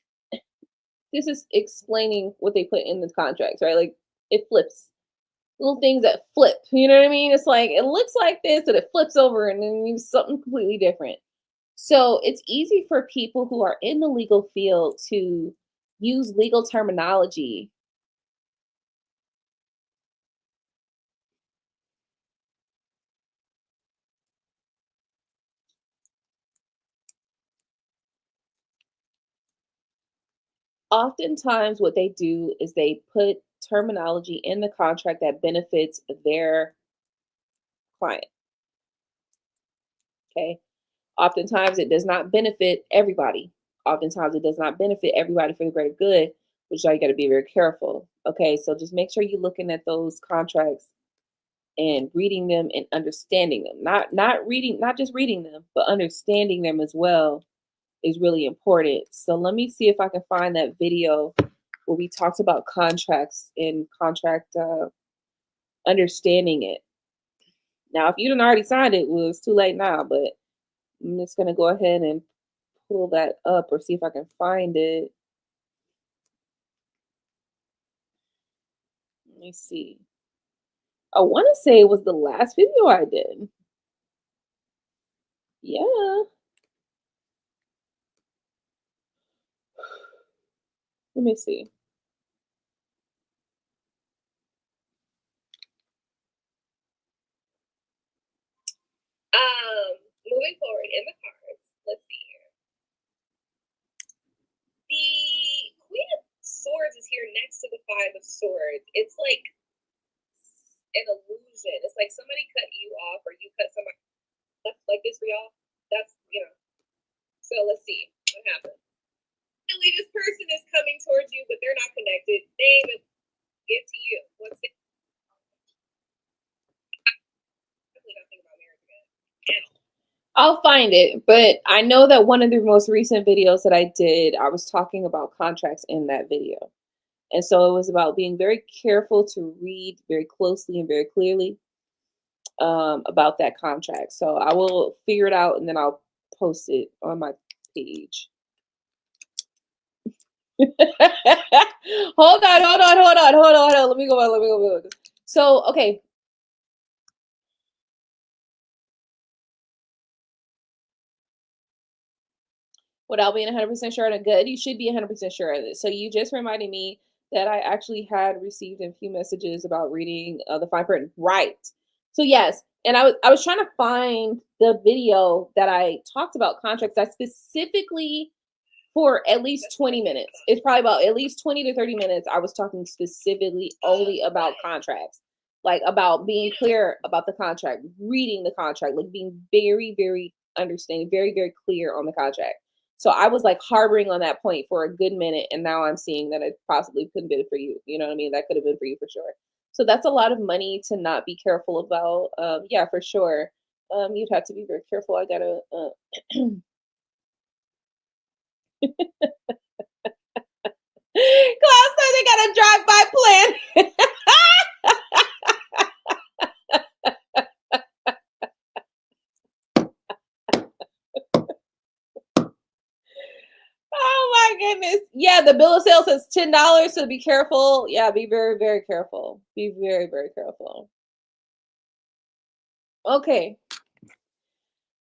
this is explaining what they put in the contracts, right? Like, it flips, little things that flip, you know what I mean? It's like it looks like this and it flips over and then means something completely different. So it's easy for people who are in the legal field to use legal terminology. Oftentimes, what they do is they put terminology in the contract that benefits their client. Okay. Oftentimes, it does not benefit everybody. Oftentimes, it does not benefit everybody for the greater good, which is why you got to be very careful. Okay. So just make sure you're looking at those contracts and reading them and understanding them. Not just reading them, but understanding them as well is really important. So let me see if I can find that video where we talked about contracts and contract understanding it. Now, if you didn't already signed it, well, it's too late now, but I'm just going to go ahead and pull that up or see if I can find it. Let me see. I want to say it was the last video I did. Yeah. Let me see. Moving forward in the cards, let's see here. The Queen of Swords is here next to the Five of Swords. It's like an illusion. It's like somebody cut you off, or you cut somebody off like this for y'all. That's So let's see what happens. Really, this person is coming towards you, but they're not connected. They even get to you. Once they definitely don't think about marriage again. I'll find it, but I know that one of the most recent videos that I did, I was talking about contracts in that video. And so it was about being very careful to read very closely and very clearly about that contract. So I will figure it out and then I'll post it on my page. Hold on. Let me go. So, okay. Without being 100% sure and good, you should be 100% sure of this. So you just reminded me that I actually had received a few messages about reading the fine print. Right. So yes, and I was trying to find the video that I talked about contracts. I specifically for at least 20 minutes. It's probably about at least 20 to 30 minutes. I was talking specifically only about contracts, like about being clear about the contract, reading the contract, like being very, very understanding, very, very clear on the contract. So I was like harboring on that point for a good minute. And now I'm seeing that it possibly couldn't be for you. You know what I mean? That could have been for you for sure. So that's a lot of money to not be careful about. Yeah, for sure. You'd have to be very careful. I gotta Klaus said they got a drive-by plan. Oh my goodness. Yeah, the bill of sale says $10, so be careful. Yeah, be very, very careful. Be very, very careful. Okay.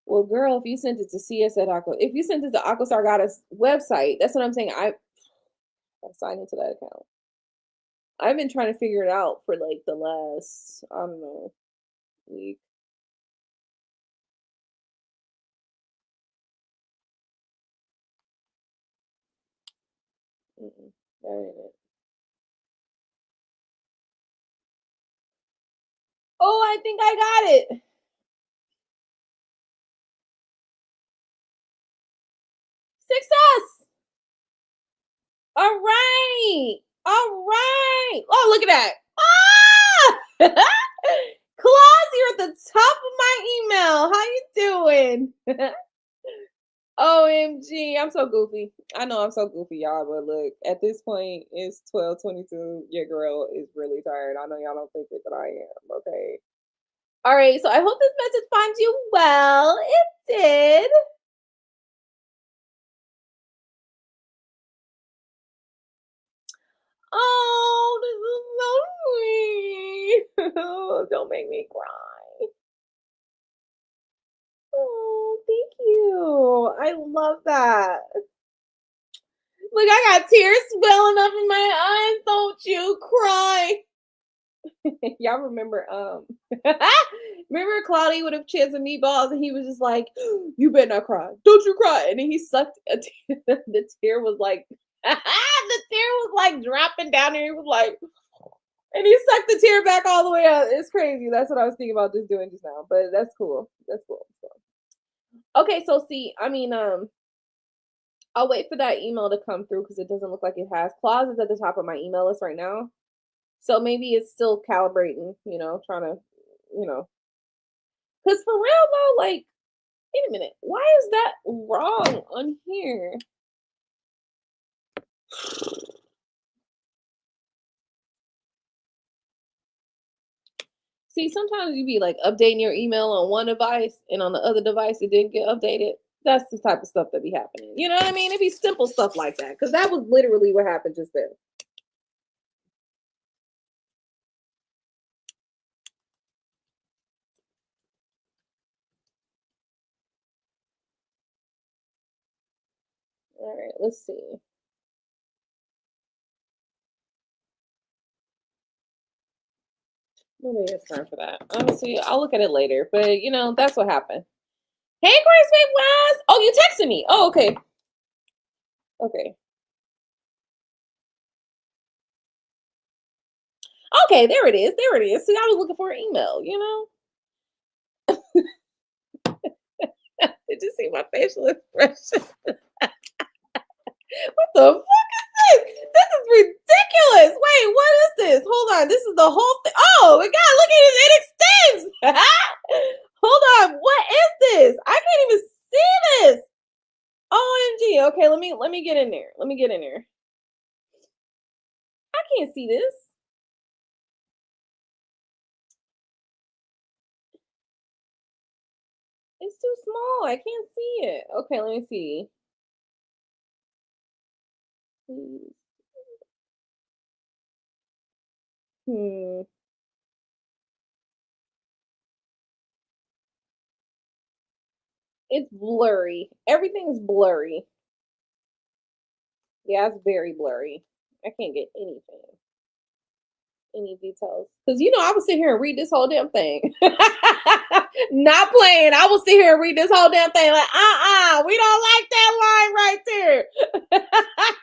Well, girl, if you sent it to CS at Aqua, if you sent it to Aqua Sargada's website, that's what I'm saying. I signed into that account. I've been trying to figure it out for like the last, I don't know, week. That ain't it. Oh, I think I got it. Success. All right. All right. Oh, look at that. Ah! Claus, you're at the top of my email. How you doing? OMG. I'm so goofy. I know I'm so goofy, y'all, but look, at this point, it's 12:22. Your girl is really tired. I know y'all don't think it, but I am. Okay. All right. So I hope this message finds you well. It did. Oh, this is so sweet. Don't make me cry. Oh, thank you. I love that. Look, I got tears welling up in my eyes. Don't you cry. Y'all remember remember Claudia would have chips and meatballs and he was just like, you better not cry. Don't you cry. And then he sucked a the tear was like the tear was like dropping down there. He was like, and he sucked the tear back all the way out. It's crazy. That's what I was thinking about just doing just now. But that's cool. That's cool. Okay, so see, I mean, I'll wait for that email to come through because it doesn't look like it has. Clause is at the top of my email list right now. So maybe it's still calibrating, trying to, you know. Because for real though, like, wait a minute. Why is that wrong on here? See, sometimes you be like updating your email on one device and on the other device it didn't get updated. That's the type of stuff that be happening. You know what I mean? It'd be simple stuff like that. Because that was literally what happened just then. All right, let's see. Maybe it's time for that. Honestly, I'll look at it later. But that's what happened. Hey, Grace McWise. Oh, you texted me. Oh, okay. Okay. Okay, there it is. There it is. See, I was looking for an email. Did you see my facial expression? What the fuck is this? This is ridiculous. Wait, what is this? Hold on. This is the whole thing. Oh my god, look at it. It extends. Hold on. What is this? I can't even see this. OMG. Okay, let me get in there. Let me get in there. I can't see this. It's too small. I can't see it. Okay, let me see. Please. Hmm. It's blurry. Everything's blurry. Yeah, it's very blurry. I can't get any details. Because I would sit here and read this whole damn thing. Not playing. I will sit here and read this whole damn thing like, we don't like that line right there.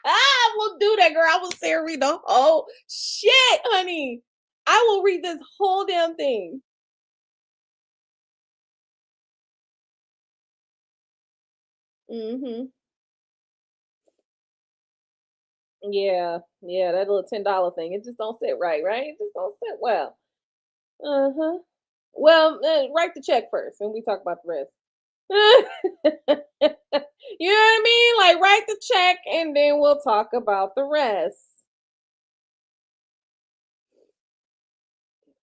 I will do that, girl. I will sit here and read the whole shit, honey. I will read this whole damn thing. Mm-hmm. Yeah, yeah, that little $10 thing. It just don't sit right, right? It just don't sit well. Uh-huh. Well, write the check first, and we talk about the rest. You know what I mean? Like, write the check, and then we'll talk about the rest.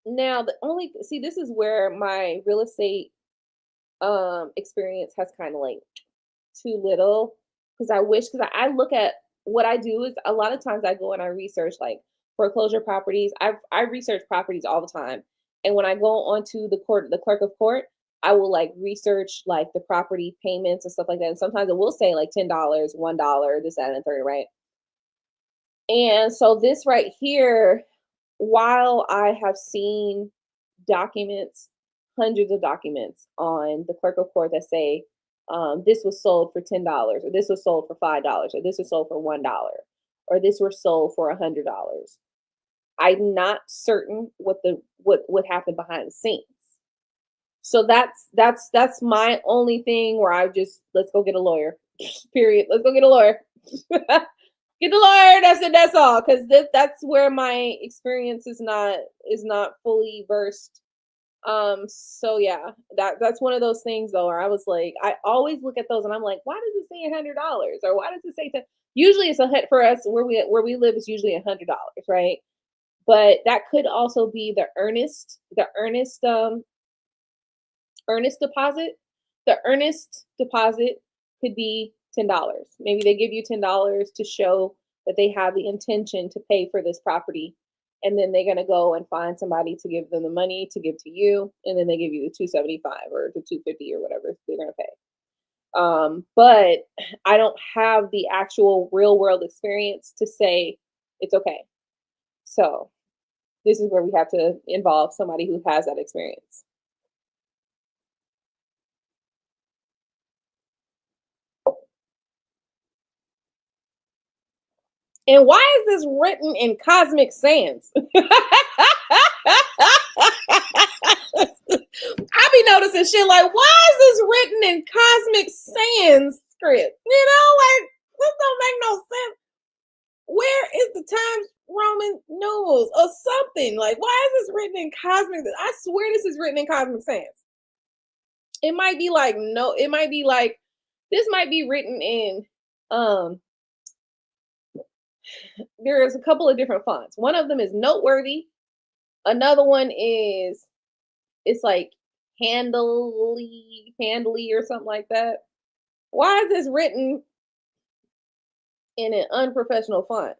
Now, the only see, this is where my real estate experience has kind of like too little because I wish because I look at what I do is a lot of times I go and I research like foreclosure properties. I research properties all the time, and when I go onto the clerk of court, I will like research like the property payments and stuff like that. And sometimes it will say like $10, $1, this, that, and the third, right? And so this right here, while I have seen documents, hundreds of documents on the clerk of court that say this was sold for $10, or this was sold for $5, or this was sold for $1, or this was sold for $100. I'm not certain what happened behind the scenes. So that's my only thing where I just let's go get a lawyer. Period. Let's go get a lawyer. Get the lawyer. That's it. That's all. Because that's where my experience is not fully versed. So yeah, that's one of those things though, where I was like, I always look at those and I'm like, why does it say $100, or why does it say that? Usually it's for us where we live is usually $100, right? But that could also be the earnest deposit. The earnest deposit could be $10. Maybe they give you $10 to show that they have the intention to pay for this property. And then they're gonna go and find somebody to give them the money to give to you, and then they give you the 275 or the 250 or whatever they're gonna pay. But I don't have the actual real world experience to say it's okay. So this is where we have to involve somebody who has that experience. And why is this written in cosmic sans? I be noticing shit like, why is this written in cosmic Sanskrit? Like this don't make no sense. Where is the Times Roman numerals or something? Like, why is this written in cosmic? I swear this is written in cosmic sans. It might be like no, it might be like this might be written in um there's a couple of different fonts. One of them is noteworthy. Another one is it's like handily or something like that. Why is this written in an unprofessional font?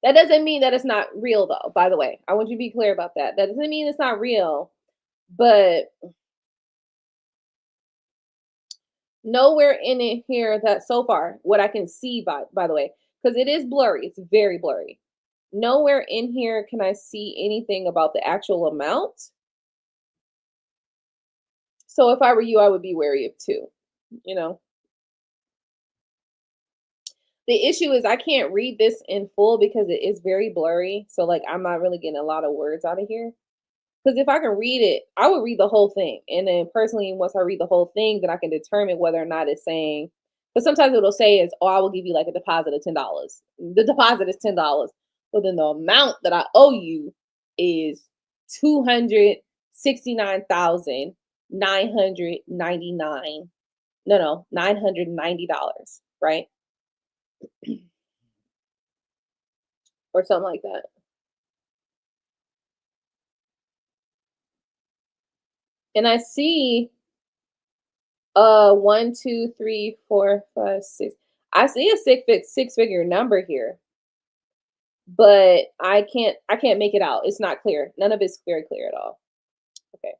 That doesn't mean that it's not real though, by the way. I want you to be clear about that. That doesn't mean it's not real, but Nowhere in it here that so far, what I can see by the way, because it is blurry, it's very blurry. Nowhere in here can I see anything about the actual amount. So if I were you, I would be wary of two, you know. The issue is I can't read this in full because it is very blurry. So like I'm not really getting a lot of words out of here. Because if I can read it, I would read the whole thing. And then personally, once I read the whole thing, then I can determine whether or not it's saying, but sometimes it'll say is, oh, I will give you like a deposit of $10. The deposit is $10. But then the amount that I owe you is 269,999. No, $990, right? Or something like that. And I see 1, 2, 3, 4, 5, 6. I see a six figure number here, but I can't make it out. It's not clear. None of it's very clear at all. Okay.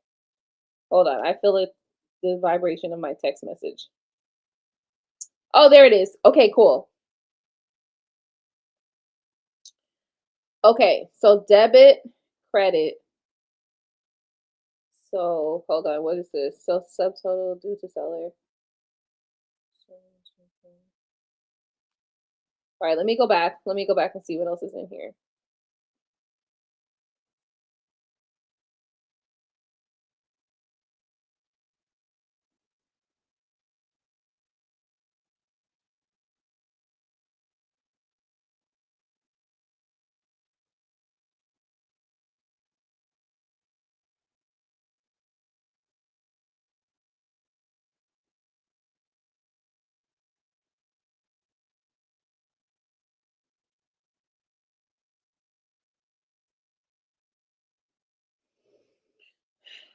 Hold on. I feel it the vibration of my text message. Oh, there it is. Okay, cool. Okay, so debit, credit. So hold on, what is this? So subtotal due to seller. All right, let me go back. Let me go back and see what else is in here.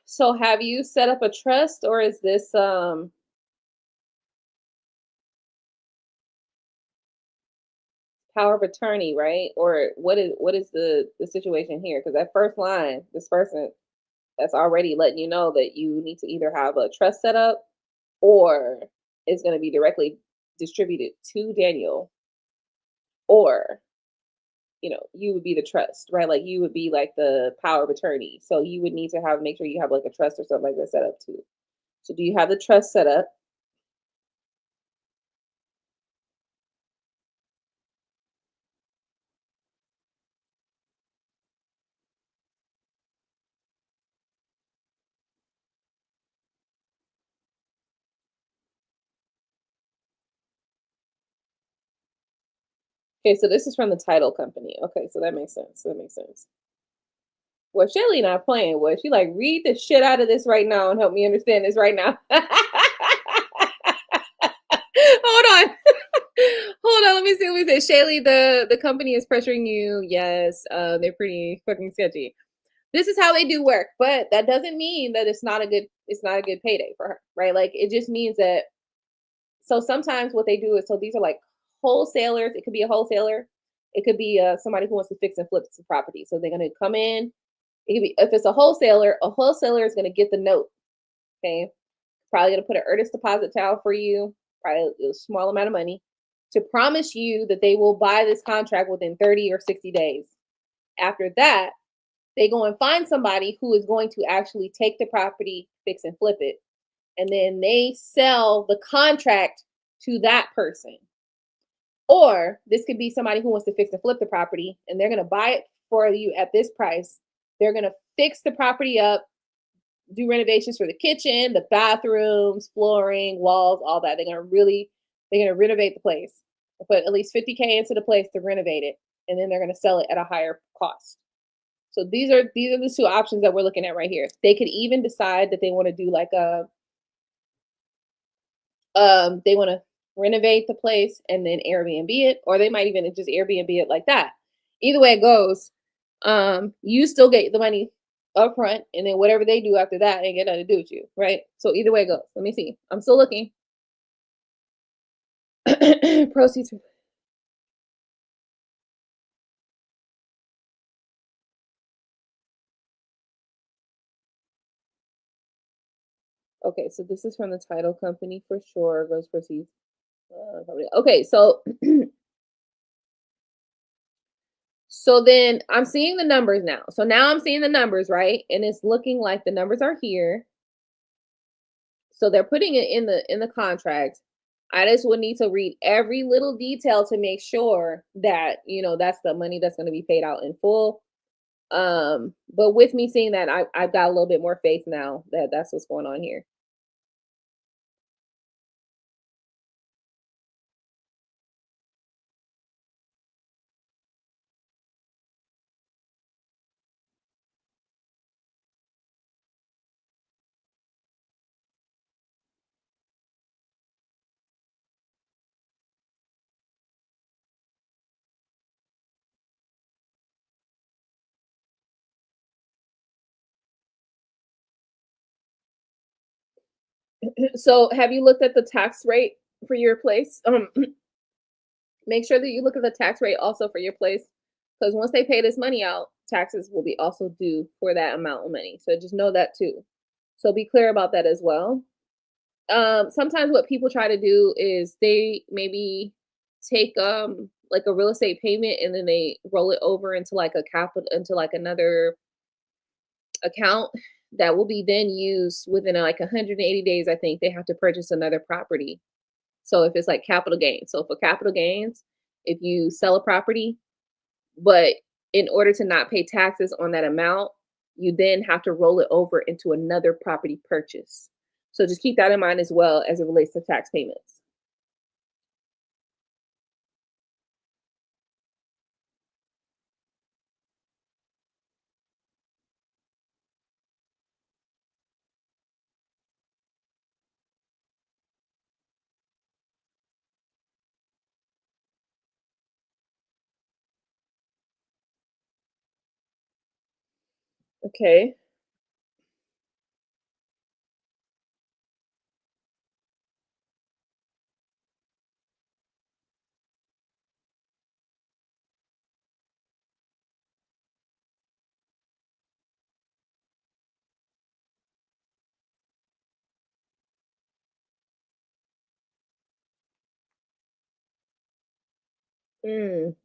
So have you set up a trust or is this power of attorney, right? Or what is the situation here? Because that first line, this person that's already letting you know that you need to either have a trust set up or it's going to be directly distributed to Daniel, or you would be the trust, right? Like you would be like the power of attorney. So you would need to have make sure you have like a trust or something like that set up too. So do you have the trust set up? Okay, so this is from the title company. Okay, so that makes sense. That makes sense. Well, Shelly not playing. What she like? Read the shit out of this right now and help me understand this right now. Hold on. Hold on. Let me see. Let me say, Shaylee, the company is pressuring you. Yes, they're pretty fucking sketchy. This is how they do work, but that doesn't mean that it's not a good payday for her, right? Like it just means that. So sometimes what they do is, so these are like wholesalers. It could be a wholesaler. It could be somebody who wants to fix and flip some property. So they're gonna come in. It could be if it's a wholesaler is gonna get the note. Okay, probably gonna put an earnest deposit down for you, probably a small amount of money, to promise you that they will buy this contract within 30 or 60 days. After that, they go and find somebody who is going to actually take the property, fix and flip it, and then they sell the contract to that person. Or this could be somebody who wants to fix and flip the property and they're going to buy it for you at this price. They're going to fix the property up, do renovations for the kitchen, the bathrooms, flooring, walls, all that. They're gonna renovate the place. Put at least 50K into the place to renovate it, and then they're gonna sell it at a higher cost. So these are the two options that we're looking at right here. They could even decide that they want to do like a they want to renovate the place and then Airbnb it, or they might even just Airbnb it like that. Either way it goes, you still get the money up front, and then whatever they do after that ain't got nothing to do with you, right? So either way it goes. Let me see. I'm still looking. Proceeds. Okay, so this is from the title company for sure. Gross proceeds. Okay, so so then I'm seeing the numbers now. So now I'm seeing the numbers, right? And it's looking like the numbers are here. So they're putting it in the contract. I just would need to read every little detail to make sure that, that's the money that's going to be paid out in full. But with me seeing that, I've got a little bit more faith now that that's what's going on here. So have you looked at the tax rate for your place? Make sure that you look at the tax rate also for your place, because once they pay this money out, taxes will be also due for that amount of money. So just know that too. So be clear about that as well. Sometimes what people try to do is they maybe take like a real estate payment and then they roll it over into like a capital into like another account that will be then used within like 180 days. I think they have to purchase another property. So if it's like capital gains, so for capital gains, if you sell a property, but in order to not pay taxes on that amount, you then have to roll it over into another property purchase. So just keep that in mind as well as it relates to tax payments. Okay. Mm,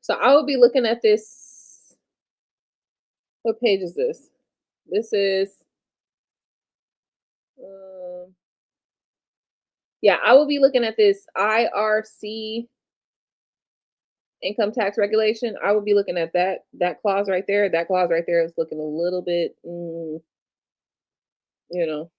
So I will be looking at this. What page is this? This is, um, yeah, I will be looking at this IRC income tax regulation. I will be looking at that clause right there. That clause right there is looking a little bit, you know.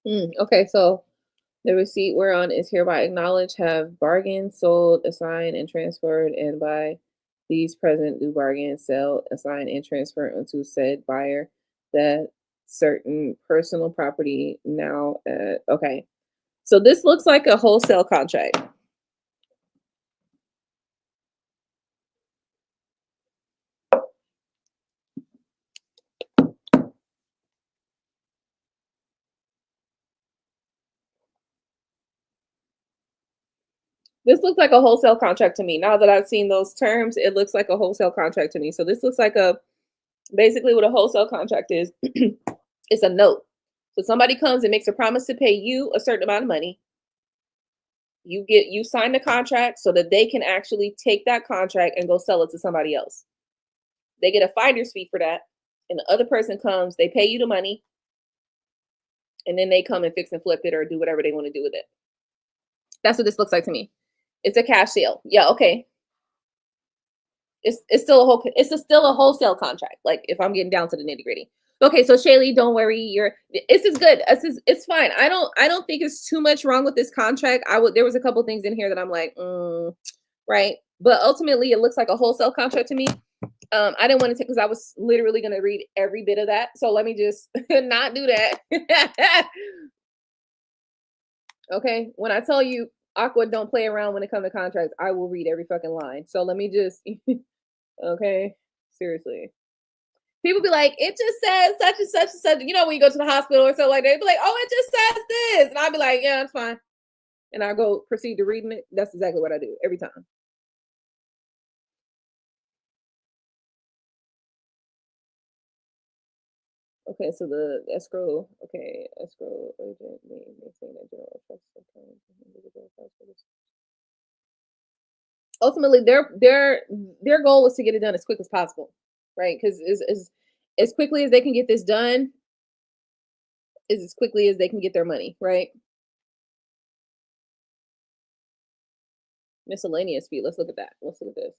Hmm. Okay, so the receipt whereon is hereby acknowledged, have bargained, sold, assigned, and transferred, and by these present do bargain, sell, assign, and transfer unto said buyer that certain personal property now. Okay, so this looks like a wholesale contract. This looks like a wholesale contract to me. Now that I've seen those terms, it looks like a wholesale contract to me. So this looks like a basically what a wholesale contract is. It's a note. So somebody comes and makes a promise to pay you a certain amount of money. You sign the contract so that they can actually take that contract and go sell it to somebody else. They get a finder's fee for that. And the other person comes, they pay you the money, and then they come and fix and flip it or do whatever they want to do with it. That's what this looks like to me. It's a cash sale. Yeah, okay. It's still a still a wholesale contract. Like if I'm getting down to the nitty gritty. Okay, so Shaylee, don't worry. This is good. It's fine. I don't think it's too much wrong with this contract. There was a couple things in here that I'm like, right. But ultimately, it looks like a wholesale contract to me. I didn't want to take because I was literally going to read every bit of that. So let me just not do that. Okay, when I tell you Aqua don't play around when it comes to contracts, I will read every fucking line. So let me just okay, seriously. People be like, it just says such and such and such. You know, when you go to the hospital or something like that, they be like, oh, it just says this. And I'll be like, yeah, it's fine. And I go proceed to reading it. That's exactly what I do every time. Okay, so the escrow, okay, escrow agent may maintain a general trust account. Ultimately, their goal was to get it done as quick as possible, right? Because as quickly as they can get this done, is as quickly as they can get their money, right? Miscellaneous fee. Let's look at that. Let's look at this.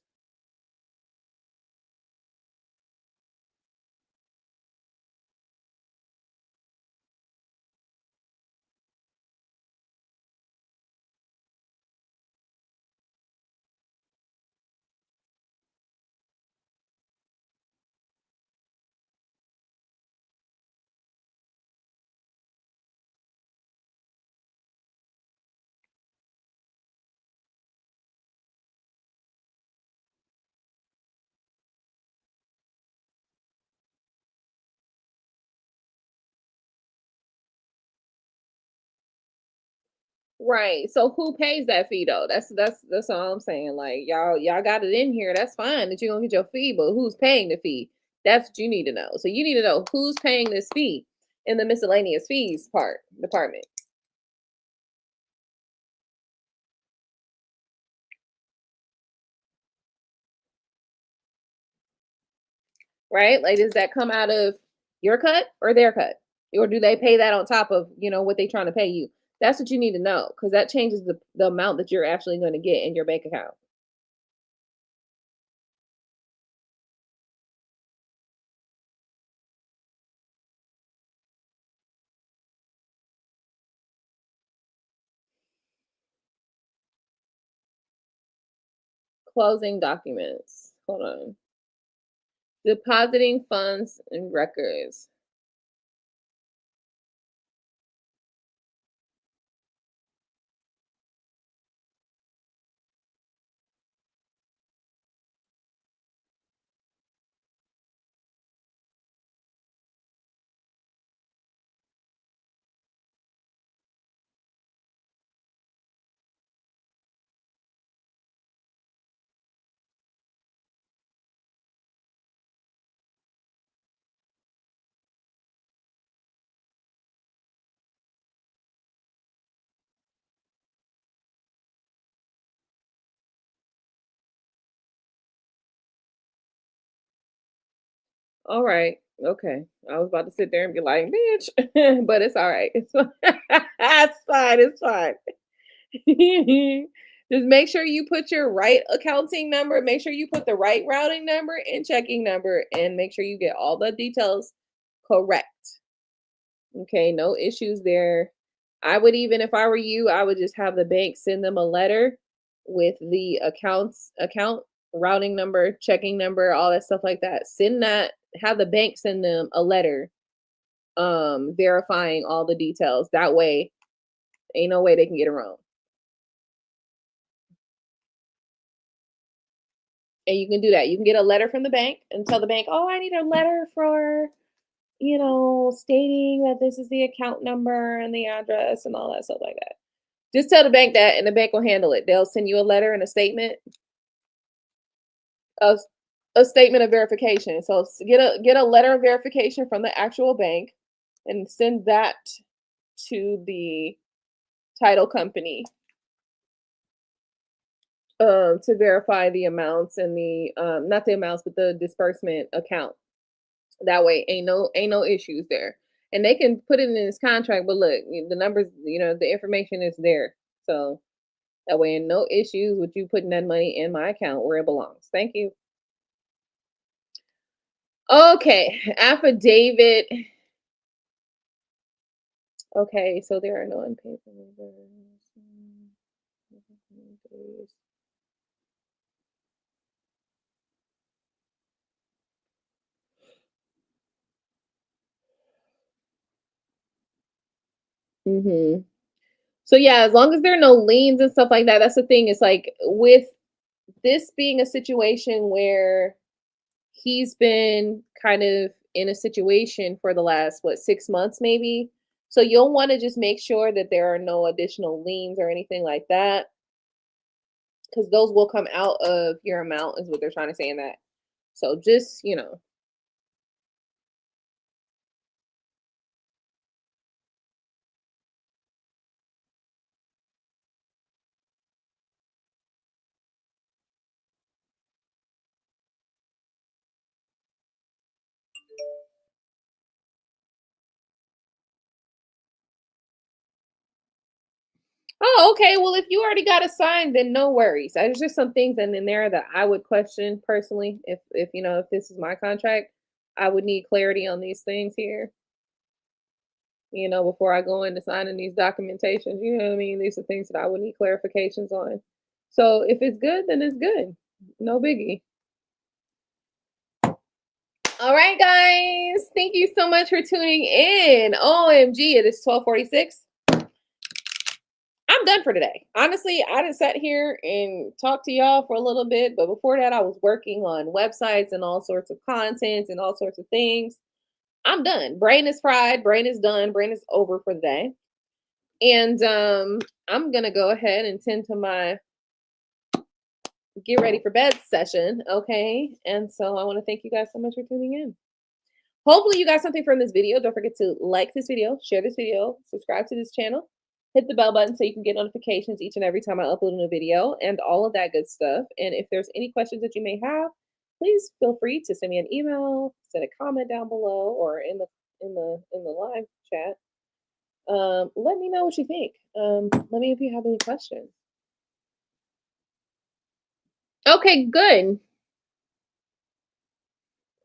Right. So who pays that fee though? That's all I'm saying. Like y'all got it in here. That's fine that you're gonna get your fee, but who's paying the fee? That's what you need to know. So you need to know who's paying this fee in the miscellaneous fees part department. Right? Like does that come out of your cut or their cut? Or do they pay that on top of, what they trying to pay you? That's what you need to know because that changes the amount that you're actually going to get in your bank account. Closing documents. Hold on. Depositing funds and records. All right. Okay. I was about to sit there and be like, bitch, but it's all right. It's fine. It's fine. It's fine. Just make sure you put your right accounting number, make sure you put the right routing number and checking number, and make sure you get all the details correct. Okay, no issues there. I would even, if I were you, I would just have the bank send them a letter with the account routing number, checking number, all that stuff like that. Send that, have the bank send them a letter verifying all the details. That way, ain't no way they can get it wrong. And you can do that. You can get a letter from the bank and tell the bank, "Oh, I need a letter for, stating that this is the account number and the address and all that stuff like that." Just tell the bank that, and the bank will handle it. They'll send you a letter and a statement, a, a statement of verification. So get a letter of verification from the actual bank, and send that to the title company to verify the amounts and the not the amounts, but the disbursement account. That way, ain't no issues there, and they can put it in his contract. But look, the numbers, the information is there, so that way, no issues with you putting that money in my account where it belongs. Thank you. Okay, affidavit. Okay, so there are no unpaid numbers. Mm-hmm. So yeah, as long as there are no liens and stuff like that, that's the thing. It's like with this being a situation where he's been kind of in a situation for the last, what, 6 months maybe. So you'll want to just make sure that there are no additional liens or anything like that, because those will come out of your amount, is what they're trying to say in that. So just. Oh, okay. Well, if you already got a sign, then no worries. There's just some things in there that I would question personally. If this is my contract, I would need clarity on these things here. Before I go into signing these documentations. You know what I mean? These are things that I would need clarifications on. So if it's good, then it's good. No biggie. All right, guys. Thank you so much for tuning in. OMG, it is 12:46. I'm done for today. Honestly, I just sat here and talked to y'all for a little bit, but before that, I was working on websites and all sorts of content and all sorts of things. I'm done. Brain is fried. Brain is done. Brain is over for the day. And I'm gonna go ahead and tend to my get ready for bed session. Okay. And so I want to thank you guys so much for tuning in. Hopefully you got something from this video. Don't forget to like this video, share this video, subscribe to this channel, hit the bell button so you can get notifications each and every time I upload a new video, and all of that good stuff. And if there's any questions that you may have, please feel free to send me an email, send a comment down below, or in the live chat. Let me know what you think. Let me know if you have any questions. Okay, good.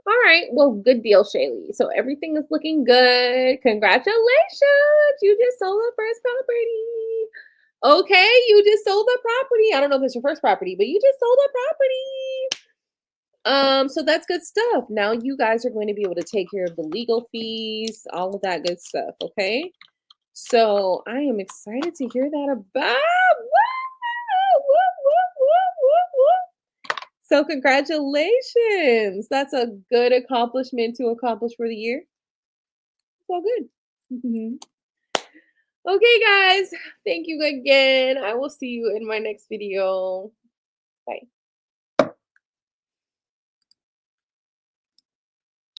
All right. Well, good deal, Shaylee. So everything is looking good. Congratulations. You just sold the first property. Okay, you just sold the property. I don't know if it's your first property, but you just sold the property. So that's good stuff. Now you guys are going to be able to take care of the legal fees, all of that good stuff. Okay. So I am excited to hear that about. So congratulations. That's a good accomplishment to accomplish for the year. It's all good. Mhm. Okay, guys. Thank you again. I will see you in my next video. Bye.